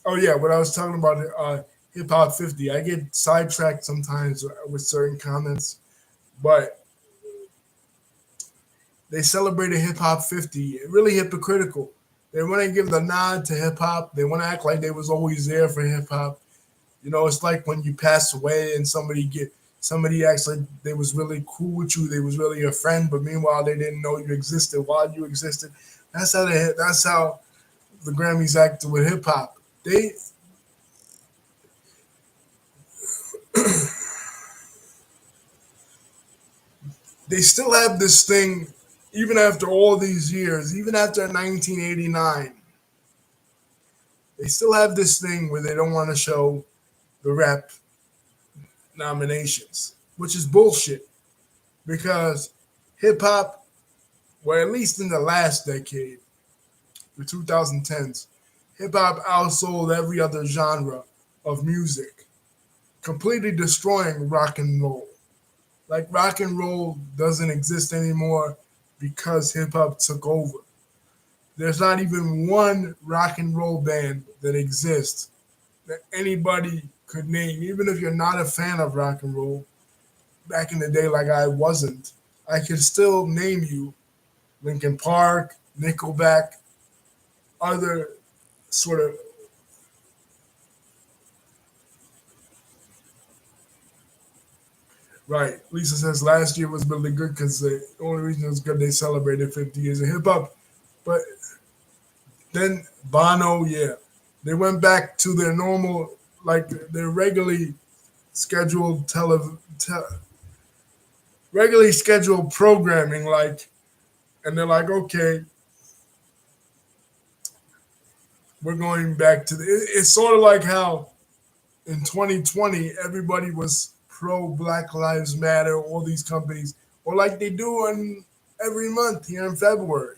A: oh yeah, what I was talking about, hip hop 50. I get sidetracked sometimes with certain comments, but they celebrated hip hop 50. Really hypocritical. They want to give the nod to hip hop. They want to act like they was always there for hip hop. You know, it's like when you pass away and somebody acts like they was really cool with you, they was really your friend, but meanwhile they didn't know you existed while you existed. That's how the Grammys acted with hip hop. They still have this thing, even after all these years, even after 1989, they still have this thing where they don't want to show the rap nominations, which is bullshit because hip hop, well, at least in the last decade, the 2010s, hip hop outsold every other genre of music, completely destroying rock and roll. Like rock and roll doesn't exist anymore because hip hop took over. There's not even one rock and roll band that exists that anybody could name, even if you're not a fan of rock and roll. Back in the day, like I wasn't, I could still name you Linkin Park, Nickelback, other sort of right. Lisa says last year was really good because the only reason it was good they celebrated 50 years of hip hop. But then Bono, yeah, they went back to their normal, like their scheduled regularly scheduled programming, like, and they're like, okay, we're going back to it's sort of like how in 2020 everybody was pro Black Lives Matter, all these companies, or like they do in every month here in February.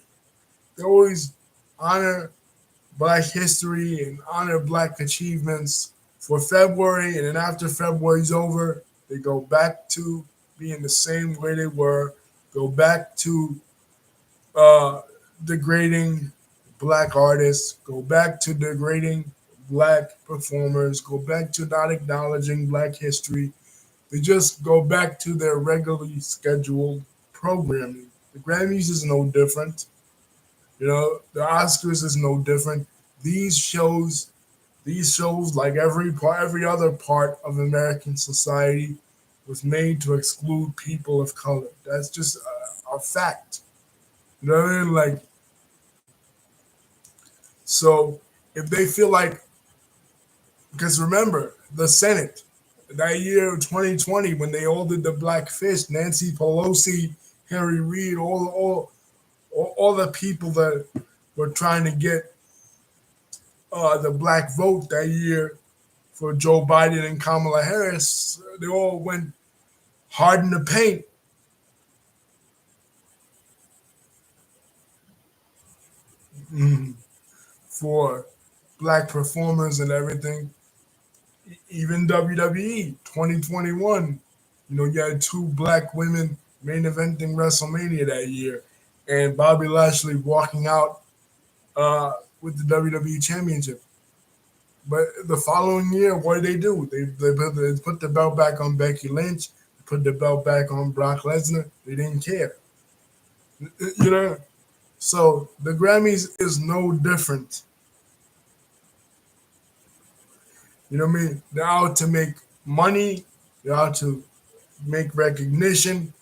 A: They always honor Black history and honor Black achievements for February, and then after February's over, they go back to being the same way they were, go back to uh, degrading Black artists, go back to degrading Black performers, go back to not acknowledging Black history. They just go back to their regularly scheduled programming. The Grammys is no different. You know, the Oscars is no different. These shows, these shows, like every other part of American society, was made to exclude people of color. That's just a fact. You know what I mean? Like, so if they feel like, because remember, the Senate, that year 2020, when they all did the Black Fist, Nancy Pelosi, Harry Reid, all the people that were trying to get the black vote that year for Joe Biden and Kamala Harris, they all went hard in the paint. mm, for black performers and everything. Even WWE 2021, you know, you had two black women main eventing WrestleMania that year, and Bobby Lashley walking out with the WWE Championship. But the following year, what did they do? They put the belt back on Becky Lynch, put the belt back on Brock Lesnar. They didn't care. You know, so the Grammys is no different. You know what I mean? They're out to make money. They're out to make recognition,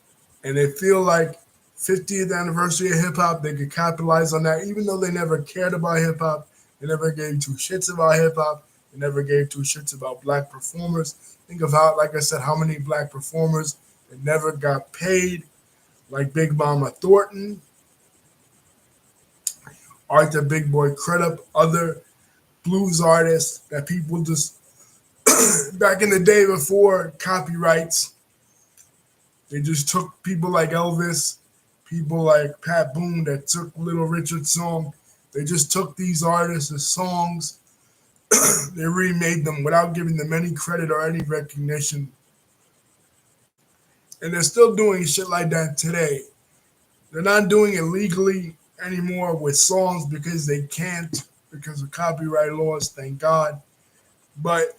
A: and they feel like 50th anniversary of hip hop, they could capitalize on that, even though they never cared about hip hop. They never gave two shits about hip hop. They never gave two shits about black performers. Think of how, like I said, how many black performers that never got paid, like Big Mama Thornton, Arthur Big Boy Crudup, other blues artists that people just back in the day before copyrights, they just took people like Elvis, people like Pat Boone that took Little Richard's song. They just took these artists' songs, they remade them without giving them any credit or any recognition. And they're still doing shit like that today. They're not doing it legally anymore with songs because they can't, because of copyright laws, thank God. But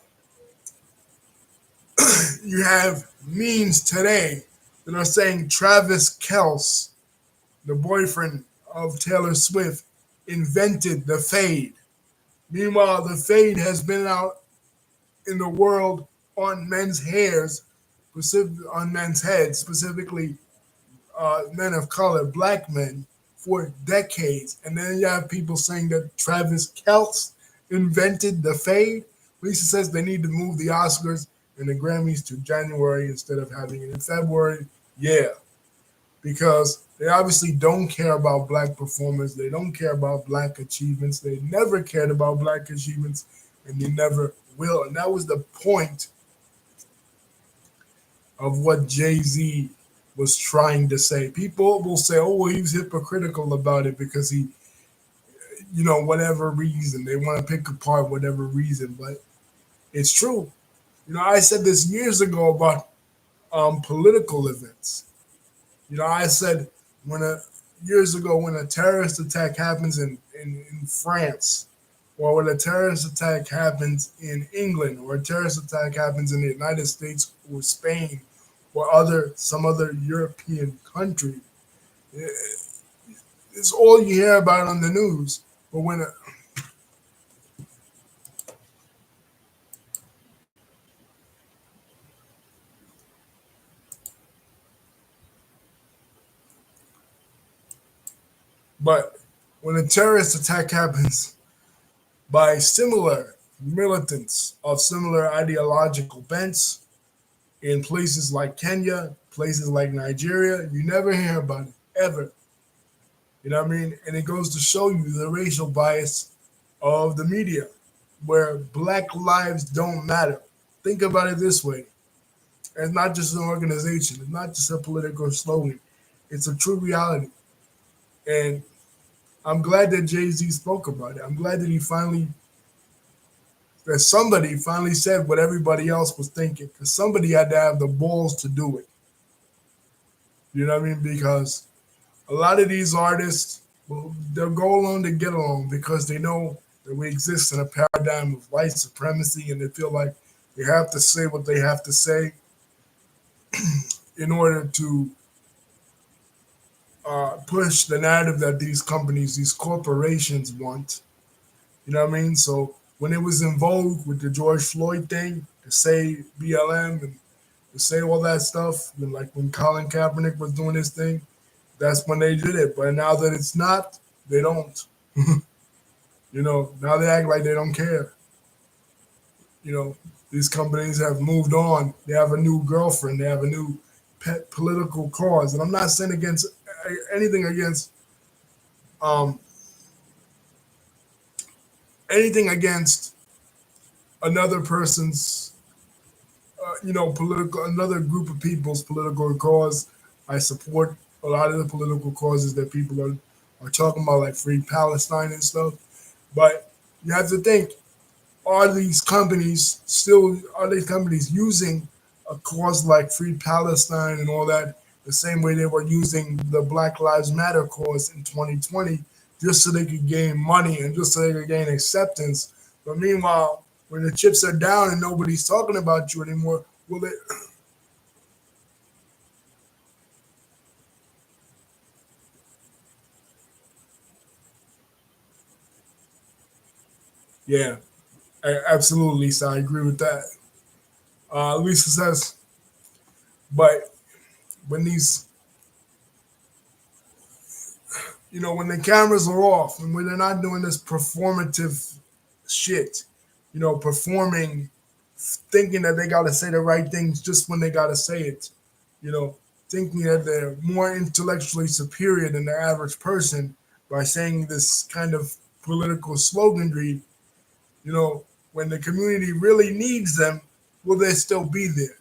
A: you have memes today that are saying Travis Kelce, the boyfriend of Taylor Swift, invented the fade. Meanwhile, the fade has been out in the world on men's hairs, on men's heads, specifically men of color, black men, for decades. And then you have people saying that Travis Kelce invented the fade. Lisa says they need to move the Oscars and the Grammys to January instead of having it in February. Yeah, because they obviously don't care about black performers. They don't care about black achievements. They never cared about black achievements, and they never will. And that was the point of what Jay Z was trying to say. People will say, "Oh, well, he was hypocritical about it because he, whatever reason they want to pick apart whatever reason." But it's true. I said this years ago about political events. I said when a years ago when a terrorist attack happens in France, or when a terrorist attack happens in England, or a terrorist attack happens in the United States or Spain or some other European country, it's all you hear about on the news. But but when a terrorist attack happens by similar militants of similar ideological bents in places like Kenya, places like Nigeria, you never hear about it ever. You know what I mean? And it goes to show you the racial bias of the media, where black lives don't matter. Think about it this way. It's not just an organization, it's not just a political slogan. It's a true reality. And I'm glad that Jay-Z spoke about it. I'm glad that somebody finally said what everybody else was thinking. Because somebody had to have the balls to do it. You know what I mean? Because a lot of these artists, well, they'll go along to get along because they know that we exist in a paradigm of white supremacy, and they feel like they have to say what they have to say in order to push the narrative that these companies, these corporations want. You know what I mean? So when it was in vogue with the George Floyd thing, to say BLM and to say all that stuff, and like when Colin Kaepernick was doing his thing, that's when they did it. But now that it's not, they don't. Now they act like they don't care. You know, these companies have moved on. They have a new girlfriend. They have a new pet political cause. And I'm not saying anything against um, anything against another person's, political, another group of people's political cause. I support a lot of the political causes that people are talking about, like free Palestine and stuff. But you have to think, are these companies using a cause like free Palestine and all that the same way they were using the Black Lives Matter cause in 2020 just so they could gain money and just so they could gain acceptance? But meanwhile, when the chips are down and nobody's talking about you anymore, will it? Yeah, absolutely, Lisa. I agree with that. Lisa says, but when these, when the cameras are off and when they're not doing this performative shit, performing, thinking that they got to say the right things just when they got to say it, you know, thinking that they're more intellectually superior than the average person by saying this kind of political sloganry, when the community really needs them, will they still be there?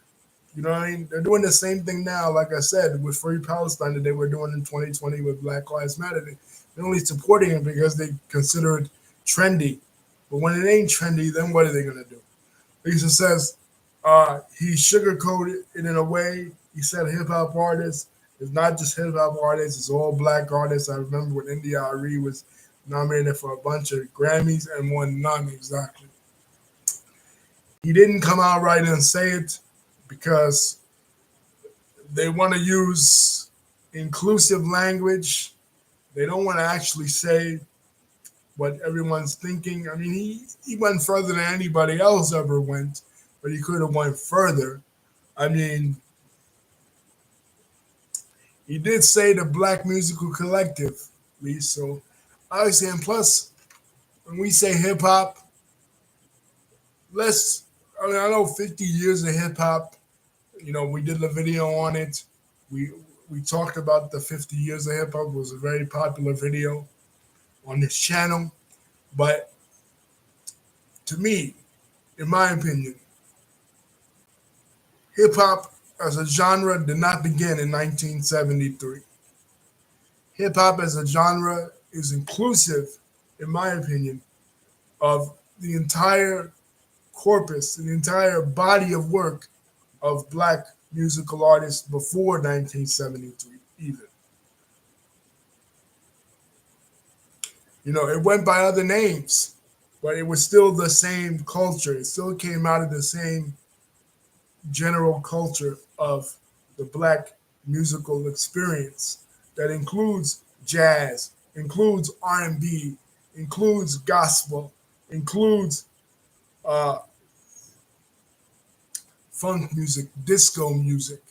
A: You know what I mean? They're doing the same thing now, like I said, with Free Palestine that they were doing in 2020 with Black Lives Matter. They're only supporting it because they consider it trendy. But when it ain't trendy, then what are they going to do? Lisa says he sugarcoated it in a way. He said hip hop artists. It's not just hip hop artists, it's all black artists. I remember when India Ari was nominated for a bunch of Grammys and won none exactly. He didn't come out right and say it because they want to use inclusive language. They don't want to actually say what everyone's thinking. I mean, he went further than anybody else ever went, but he could have went further. I mean, he did say the Black Musical Collective, Lee. So obviously, and plus, when we say hip hop, let's. I mean, I know 50 years of hip hop. We did a video on it. We we talked about the 50 years of hip hop. It was a very popular video on this channel. But to me, in my opinion, hip hop as a genre did not begin in 1973. Hip hop as a genre is inclusive, in my opinion, of the entire corpus, the entire body of work of black musical artists before 1973, even. It went by other names, but it was still the same culture. It still came out of the same general culture of the black musical experience that includes jazz, includes R&B, includes gospel, includes uh, funk music, disco music,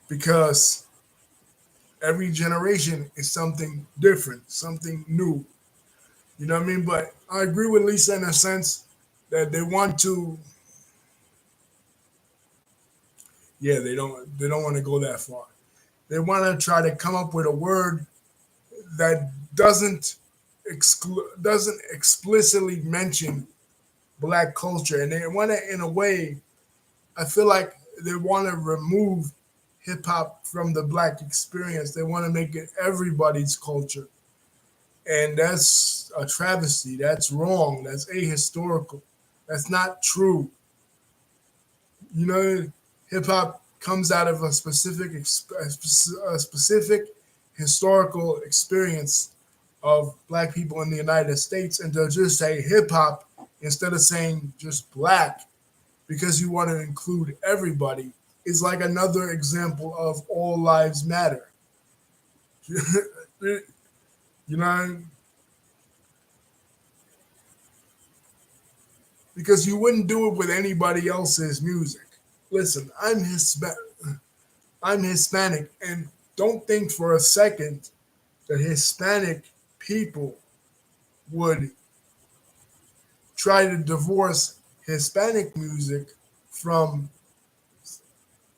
A: because every generation is something different, something new. You know what I mean? But I agree with Lisa in a sense that they want to. Yeah, they don't want to go that far. They want to try to come up with a word that doesn't explicitly mention black culture, and they want to, in a way, I feel like they want to remove hip hop from the black experience. They want to make it everybody's culture, and that's a travesty. That's wrong. That's ahistorical. That's not true. You know, hip hop comes out of a specific historical experience of black people in the United States, and to just say hip hop instead of saying just black because you want to include everybody is like another example of all lives matter. you know, because you wouldn't do it with anybody else's music. Listen, I'm Hispanic, and don't think for a second that Hispanic people would try to divorce Hispanic music from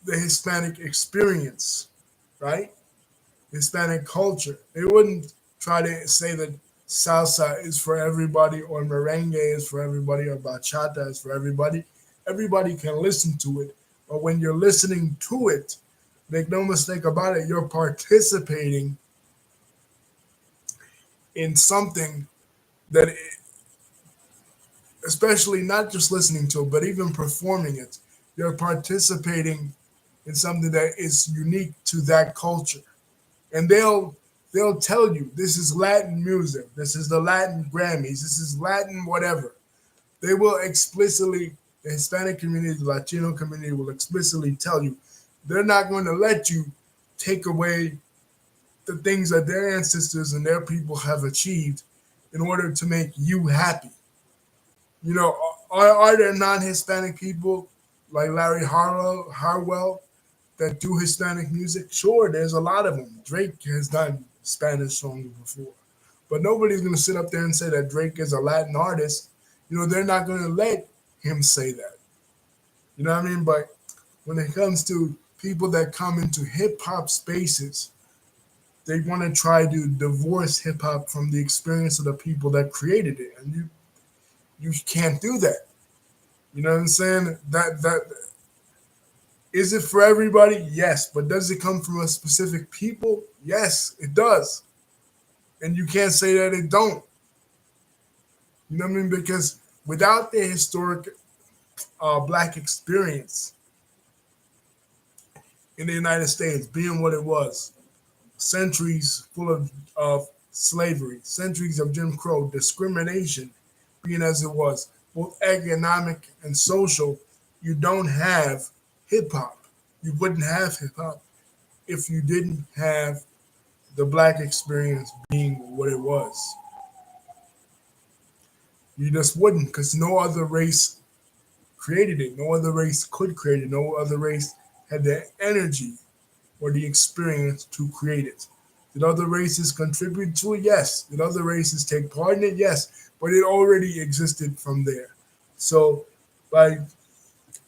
A: the Hispanic experience, right? Hispanic culture. They wouldn't try to say that salsa is for everybody or merengue is for everybody or bachata is for everybody. Everybody can listen to it, but when you're listening to it, make no mistake about it, you're participating in something that, especially not just listening to it, but even performing it, you're participating in something that is unique to that culture. And they'll tell you this is Latin music, this is the Latin Grammys, this is Latin whatever. They will explicitly, the Hispanic community, the Latino community will explicitly tell you they're not going to let you take away the things that their ancestors and their people have achieved in order to make you happy. You know, are there non-Hispanic people like Larry Harwell that do Hispanic music? Sure, there's a lot of them. Drake has done Spanish songs before, but nobody's gonna sit up there and say that Drake is a Latin artist. You know, they're not gonna let him say that. You know what I mean? But when it comes to people that come into hip hop spaces, they want to try to divorce hip hop from the experience of the people that created it, and you can't do that. You know what I'm saying? That is it for everybody? Yes, but does it come from a specific people? Yes, it does, and you can't say that it don't. You know what I mean? Because without the historic black experience in the United States being what it was, centuries full of slavery, centuries of Jim Crow, discrimination being as it was, both economic and social, you don't have hip hop. You wouldn't have hip hop if you didn't have the black experience being what it was. You just wouldn't, because no other race created it. No other race could create it. No other race had the energy or the experience to create it. Did other races contribute to it? Yes. Did other races take part in it? Yes. But it already existed from there. So by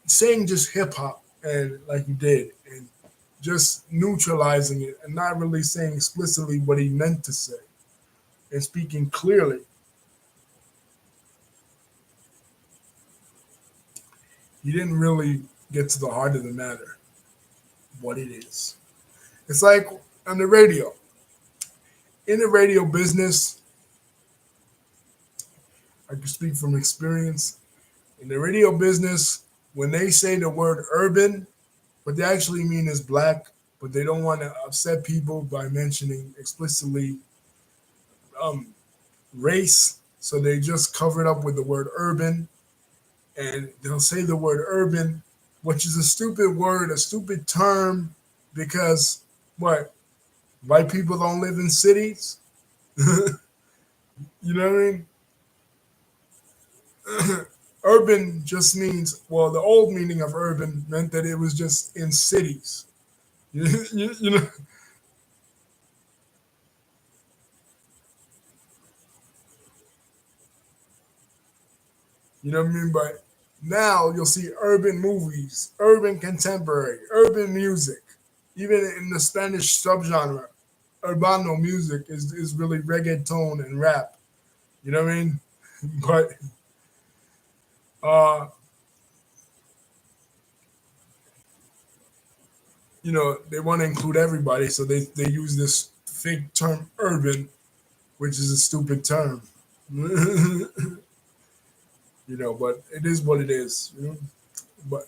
A: saying just hip hop and like you did and just neutralizing it and not really saying explicitly what he meant to say and speaking clearly, he didn't really get to the heart of the matter, what it is. It's like on the radio. In the radio business, I can speak from experience. In the radio business, when they say the word urban, what they actually mean is black, but they don't want to upset people by mentioning explicitly um, race. So they just cover it up with the word urban, and they'll say the word urban, which is a stupid word, a stupid term, because what? White people don't live in cities? You know what I mean? Urban just means, well, the old meaning of urban meant that it was just in cities. You know, you know what I mean. But now you'll see urban movies, urban contemporary, urban music, even in the Spanish subgenre. Urbano music is really reggaeton and rap. You know what I mean? But uh, you know, they want to include everybody, so they use this fake term urban, which is a stupid term. You know, but it is what it is. You know, but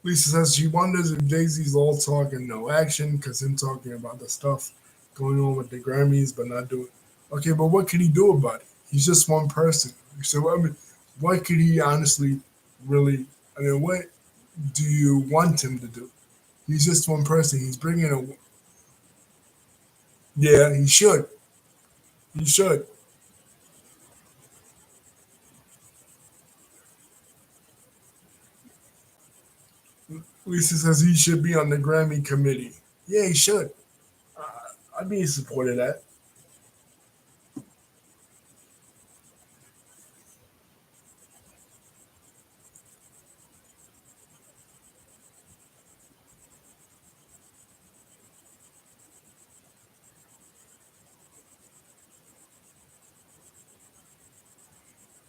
A: Lisa says she wonders if Jay Z's all talk and no action, because him talking about the stuff going on with the Grammys, but not doing. Okay, but what can he do about it? He's just one person. So I mean, what could he honestly, really? I mean, what do you want him to do? He's just one person. He's bringing a. Yeah, he should. He should. Lisa says he should be on the Grammy committee. Yeah, he should. I'd be in support of that.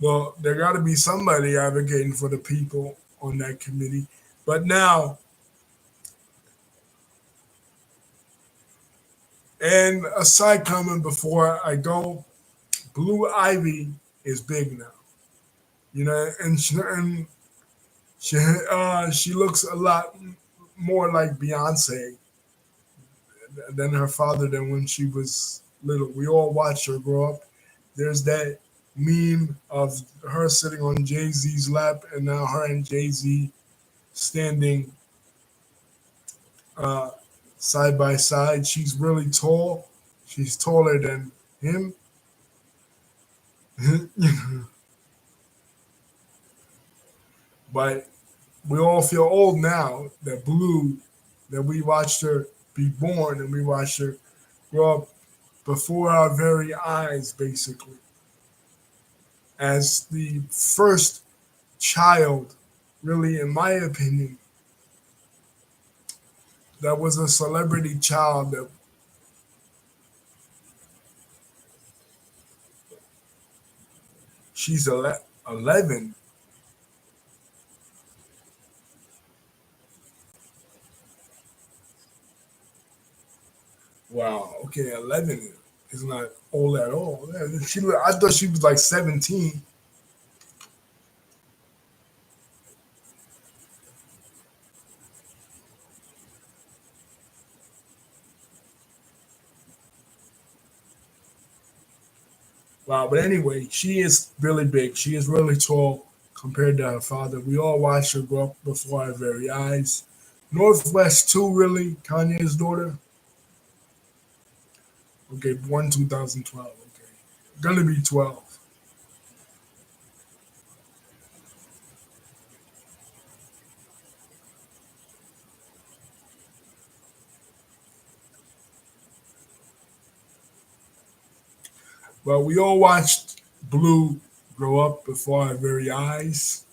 A: Well, there got to be somebody advocating for the people on that committee. But now, and a side comment before I go, Blue Ivy is big now. You know, she looks a lot more like Beyonce than her father than when she was little. We all watched her grow up. There's that. meme of her sitting on Jay Z's lap, and now her and Jay Z standing uh, side by side. She's really tall. She's taller than him. But we all feel old now that Blue, that we watched her be born and we watched her grow up before our very eyes, basically, as the first child, really, in my opinion, that was a celebrity child. That she's 11. Wow. Okay, 11 is not old at all. I thought she was like 17. Wow. But anyway, she is really big. She is really tall compared to her father. We all watched her grow up before our very eyes. Northwest too, really. Kanye's daughter. Okay, born 2012. Okay, gonna be 12. Well, we all watched Blue grow up before our very eyes.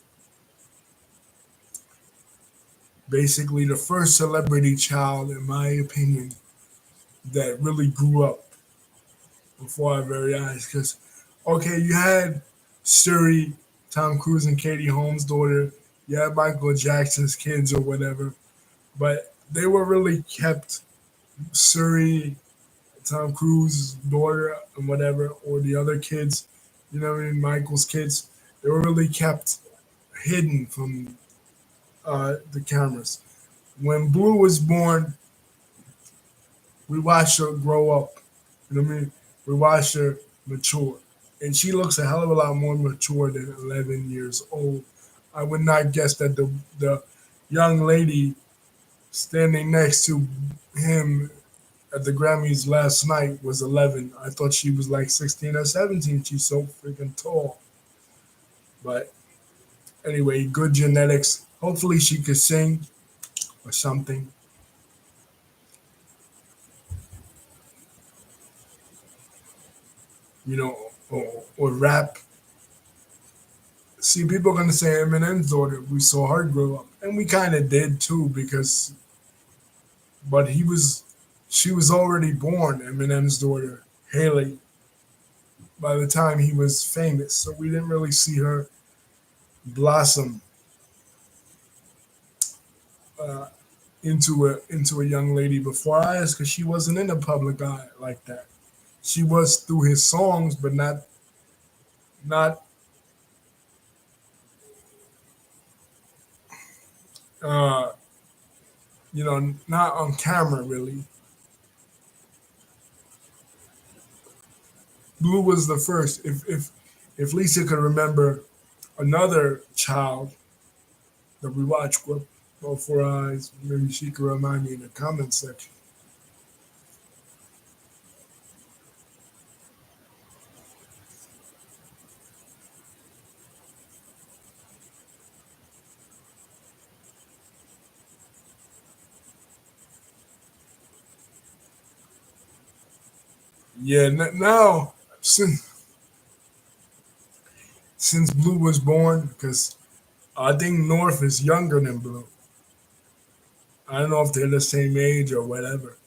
A: Basically, the first celebrity child, in my opinion, that really grew up before our very eyes. Because, okay, you had Suri, Tom Cruise, and Katie Holmes' daughter. You had Michael Jackson's kids or whatever. But they were really kept. Suri, Tom Cruise's daughter, and whatever, or the other kids, you know what I mean, Michael's kids, they were really kept hidden from the cameras. When Blue was born, we watched her grow up. You know what I mean? We watched her mature. And she looks a hell of a lot more mature than 11 years old. I would not guess that the young lady standing next to him at the Grammys last night was 11. I thought she was like 16 or 17. She's so freaking tall. But anyway, good genetics. Hopefully she could sing or something, you know, or rap. See, people are gonna say Eminem's daughter. We saw her grow up, and we kind of did too, because but she was already born. Eminem's daughter, Haley, by the time he was famous, so we didn't really see her blossom uh, into a young lady before our eyes, because she wasn't in the public eye like that. She was through his songs, but not uh, not on camera really. Blue was the first. If Lisa could remember another child that we watched with before our eyes, maybe she could remind me in the comment section. Yeah, now since Blue was born, because I think North is younger than Blue. I don't know if they're the same age or whatever.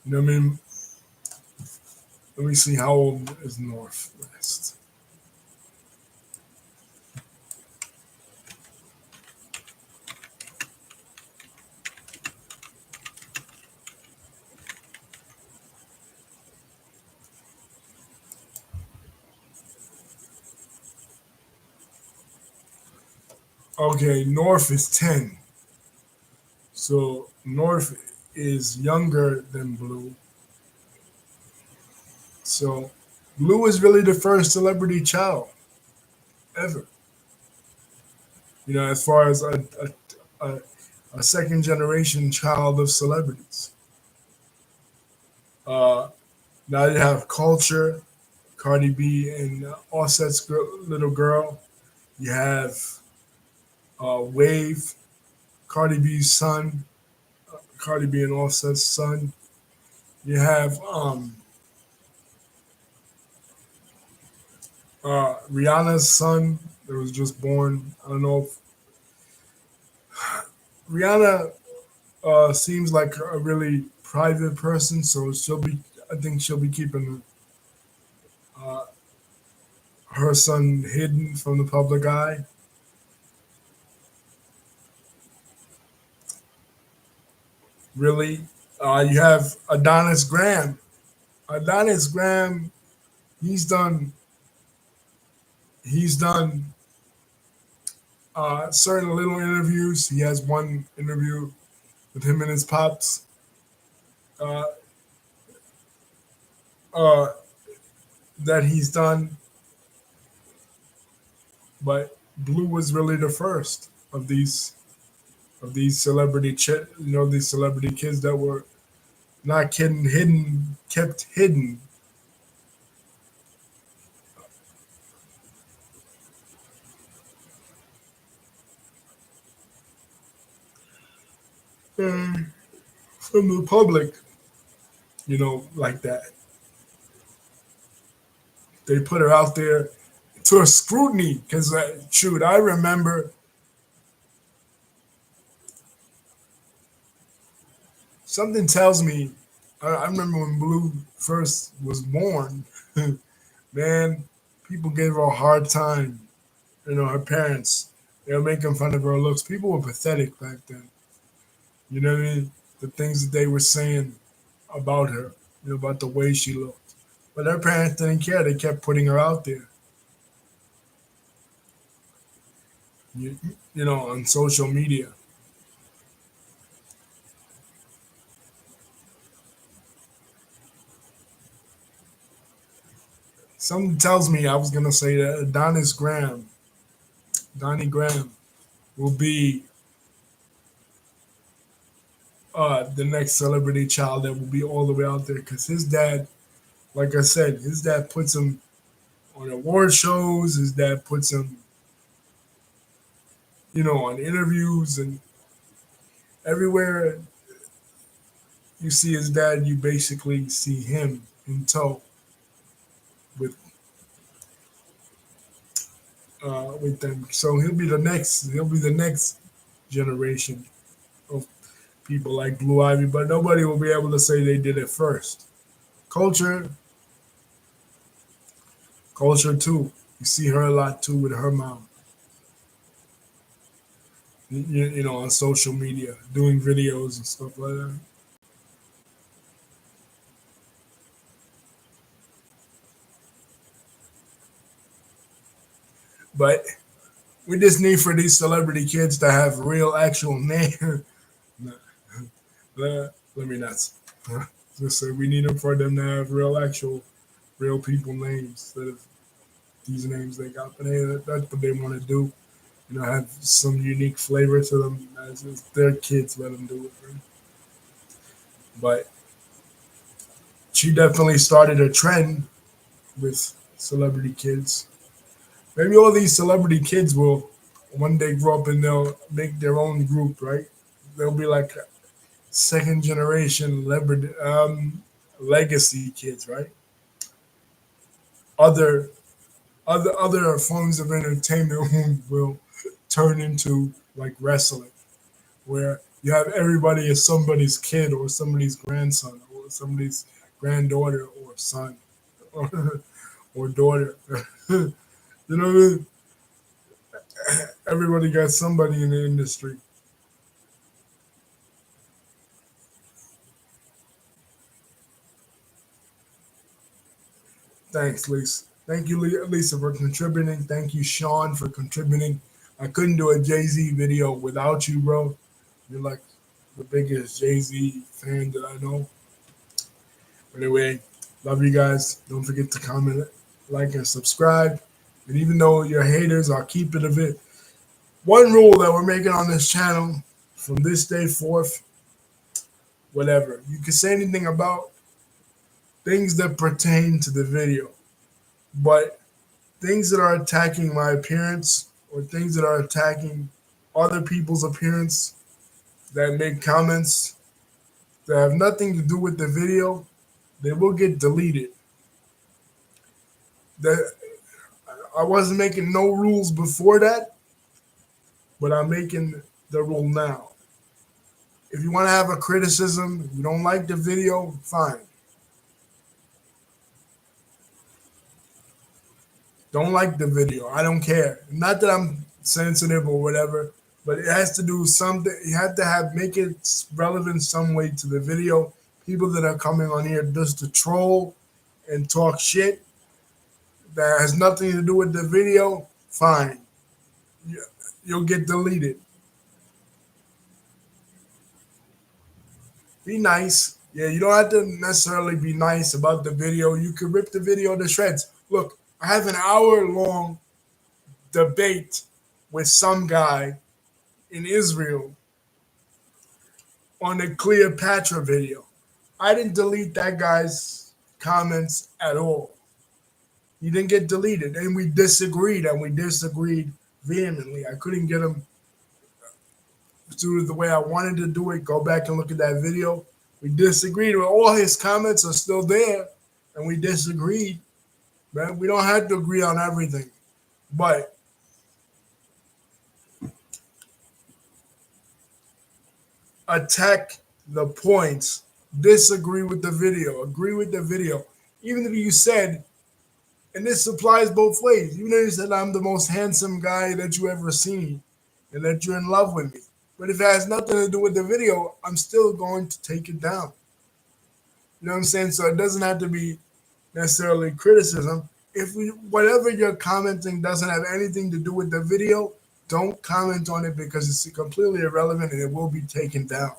A: You know what I mean? Let me see how old is Northwest. Okay, North is 10. So North is younger than Blue. So Blue was really the first celebrity child ever. You know, as far as a, a second generation child of celebrities. Uh, Now you have Culture, Cardi B, and Offset's little girl. You have Wave, Cardi B's son, Cardi B and Offset's son. You have Rihanna's son that was just born. I don't know if Rihanna seems like a really private person, so she'll be. I think she'll be keeping uh, her son hidden from the public eye. Really, you have Adonis Graham. Adonis Graham, he's done. He's done certain little interviews. He has one interview with him and his pops. Uh, uh, that he's done, but Blue was really the first of these these celebrity kids that were not kidding hidden, kept hidden. um, from the public, like that. They put her out there to a scrutiny because, shoot, I remember something tells me. I remember when Blue first was born. Man, people gave her a hard time. Her parents, they were making fun of her looks. People were pathetic back then. You know what I mean? The things that they were saying about her, about the way she looked. But her parents didn't care. They kept putting her out there, you, on social media. Something tells me I was gonna say that Donnie Graham, will be the next celebrity child that will be all the way out there. Because his dad, like I said, his dad puts him on award shows. His dad puts him, on interviews and everywhere you see his dad, you basically see him in tow with with them. So he'll be the next. He'll be the next generation of people like Blue Ivy, but nobody will be able to say they did it first. Culture, culture too. You see her a lot too with her mom. On social media, doing videos and stuff like that. But we just need for these celebrity kids to have real, actual name. Let me not just say we need them for them to have real, actual, real people names instead of these names they got. But hey, that's what they want to do. Have some unique flavor to them as it's their kids. Let them do it. Right? But she definitely started a trend with celebrity kids. Maybe all these celebrity kids will one day grow up and they'll make their own group, right? They'll be like second generation legacy kids, right? Other other forms of entertainment will turn into like wrestling, where you have everybody as somebody's kid or somebody's grandson or somebody's granddaughter or son or, or daughter. You know what I mean? Everybody got somebody in the industry. Thanks, Lisa. Thank you, Lisa, for contributing. Thank you, Sean, for contributing. I couldn't do a Jay Z video without you, bro. You're like the biggest Jay Z fan that I know. Anyway, Love you guys. Don't forget to comment, like, and subscribe. And even though you're haters, I'll keep it of it. One rule that we're making on this channel from this day forth, whatever. You can say anything about things that pertain to the video, but things that are attacking my appearance or things that are attacking other people's appearance that make comments that have nothing to do with the video, they will get deleted. That I wasn't making no rules before that, but I'm making the rule now. If you want to have a criticism, you don't like the video, fine. Don't like the video. I don't care. Not that I'm sensitive or whatever, but it has to do something. You have to make it relevant some way to the video. People that are coming on here just to troll and talk shit that has nothing to do with the video, fine. You'll get deleted. Be nice. Yeah, you don't have to necessarily be nice about the video. You can rip the video to shreds. Look, I have an hour-long debate with some guy in Israel on the Cleopatra video. I didn't delete that guy's comments at all. He didn't get deleted, and we disagreed vehemently. I couldn't get him to do it the way I wanted to do it. Go back and look at that video. We disagreed. All his comments are still there, and we disagreed. Man, we don't have to agree on everything, but attack the points. Disagree with the video. Agree with the video. Even if you said, and this applies both ways, even if you said I'm the most handsome guy that you ever seen and that you're in love with me, but if it has nothing to do with the video, I'm still going to take it down. You know what I'm saying? So it doesn't have to be necessarily criticism. If whatever you're commenting doesn't have anything to do with the video, don't comment on it because it's completely irrelevant and it will be taken down.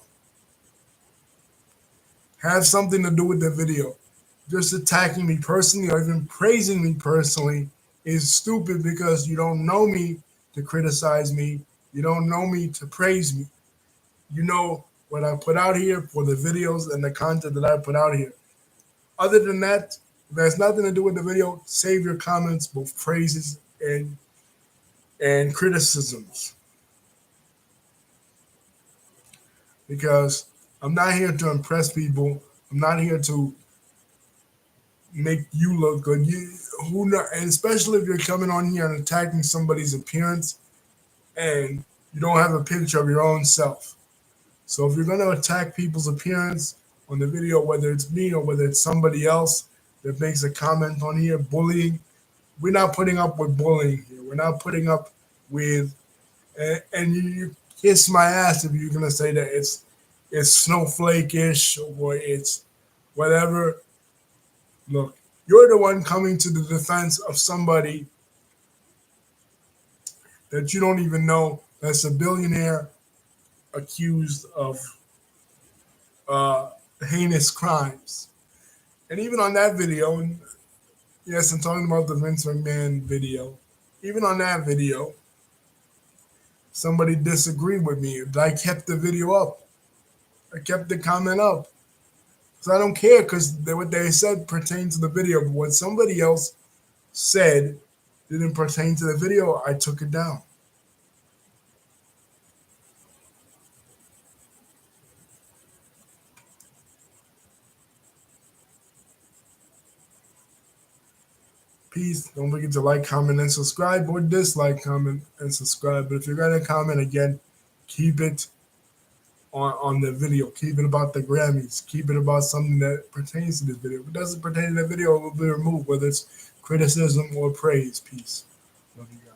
A: Have something to do with the video. Just attacking me personally or even praising me personally is stupid because you don't know me to criticize me. You don't know me to praise me. You know what I put out here for the videos and the content that I put out here. Other than that, if it has nothing to do with the video, save your comments, both praises and criticisms. Because I'm not here to impress people. I'm not here to make you look good. And especially if you're coming on here and attacking somebody's appearance and you don't have a picture of your own self. So if you're going to attack people's appearance on the video, whether it's me or whether it's somebody else that makes a comment on here, bullying, we're not putting up with bullying here. We're not putting up with, and you kiss my ass if you're going to say that it's snowflake-ish or it's whatever. Look, you're the one coming to the defense of somebody that you don't even know that's a billionaire accused of heinous crimes. And even on that video, yes, I'm talking about the Vince McMahon video. Even on that video, somebody disagreed with me. I kept the video up. I kept the comment up. So I don't care because what they said pertained to the video. But what somebody else said didn't pertain to the video, I took it down. Peace. Don't forget to like, comment, and subscribe, or dislike, comment, and subscribe. But if you're going to comment again, keep it on the video. Keep it about the Grammys. Keep it about something that pertains to this video. If it doesn't pertain to the video, it will be removed, whether it's criticism or praise. Peace. Love you guys.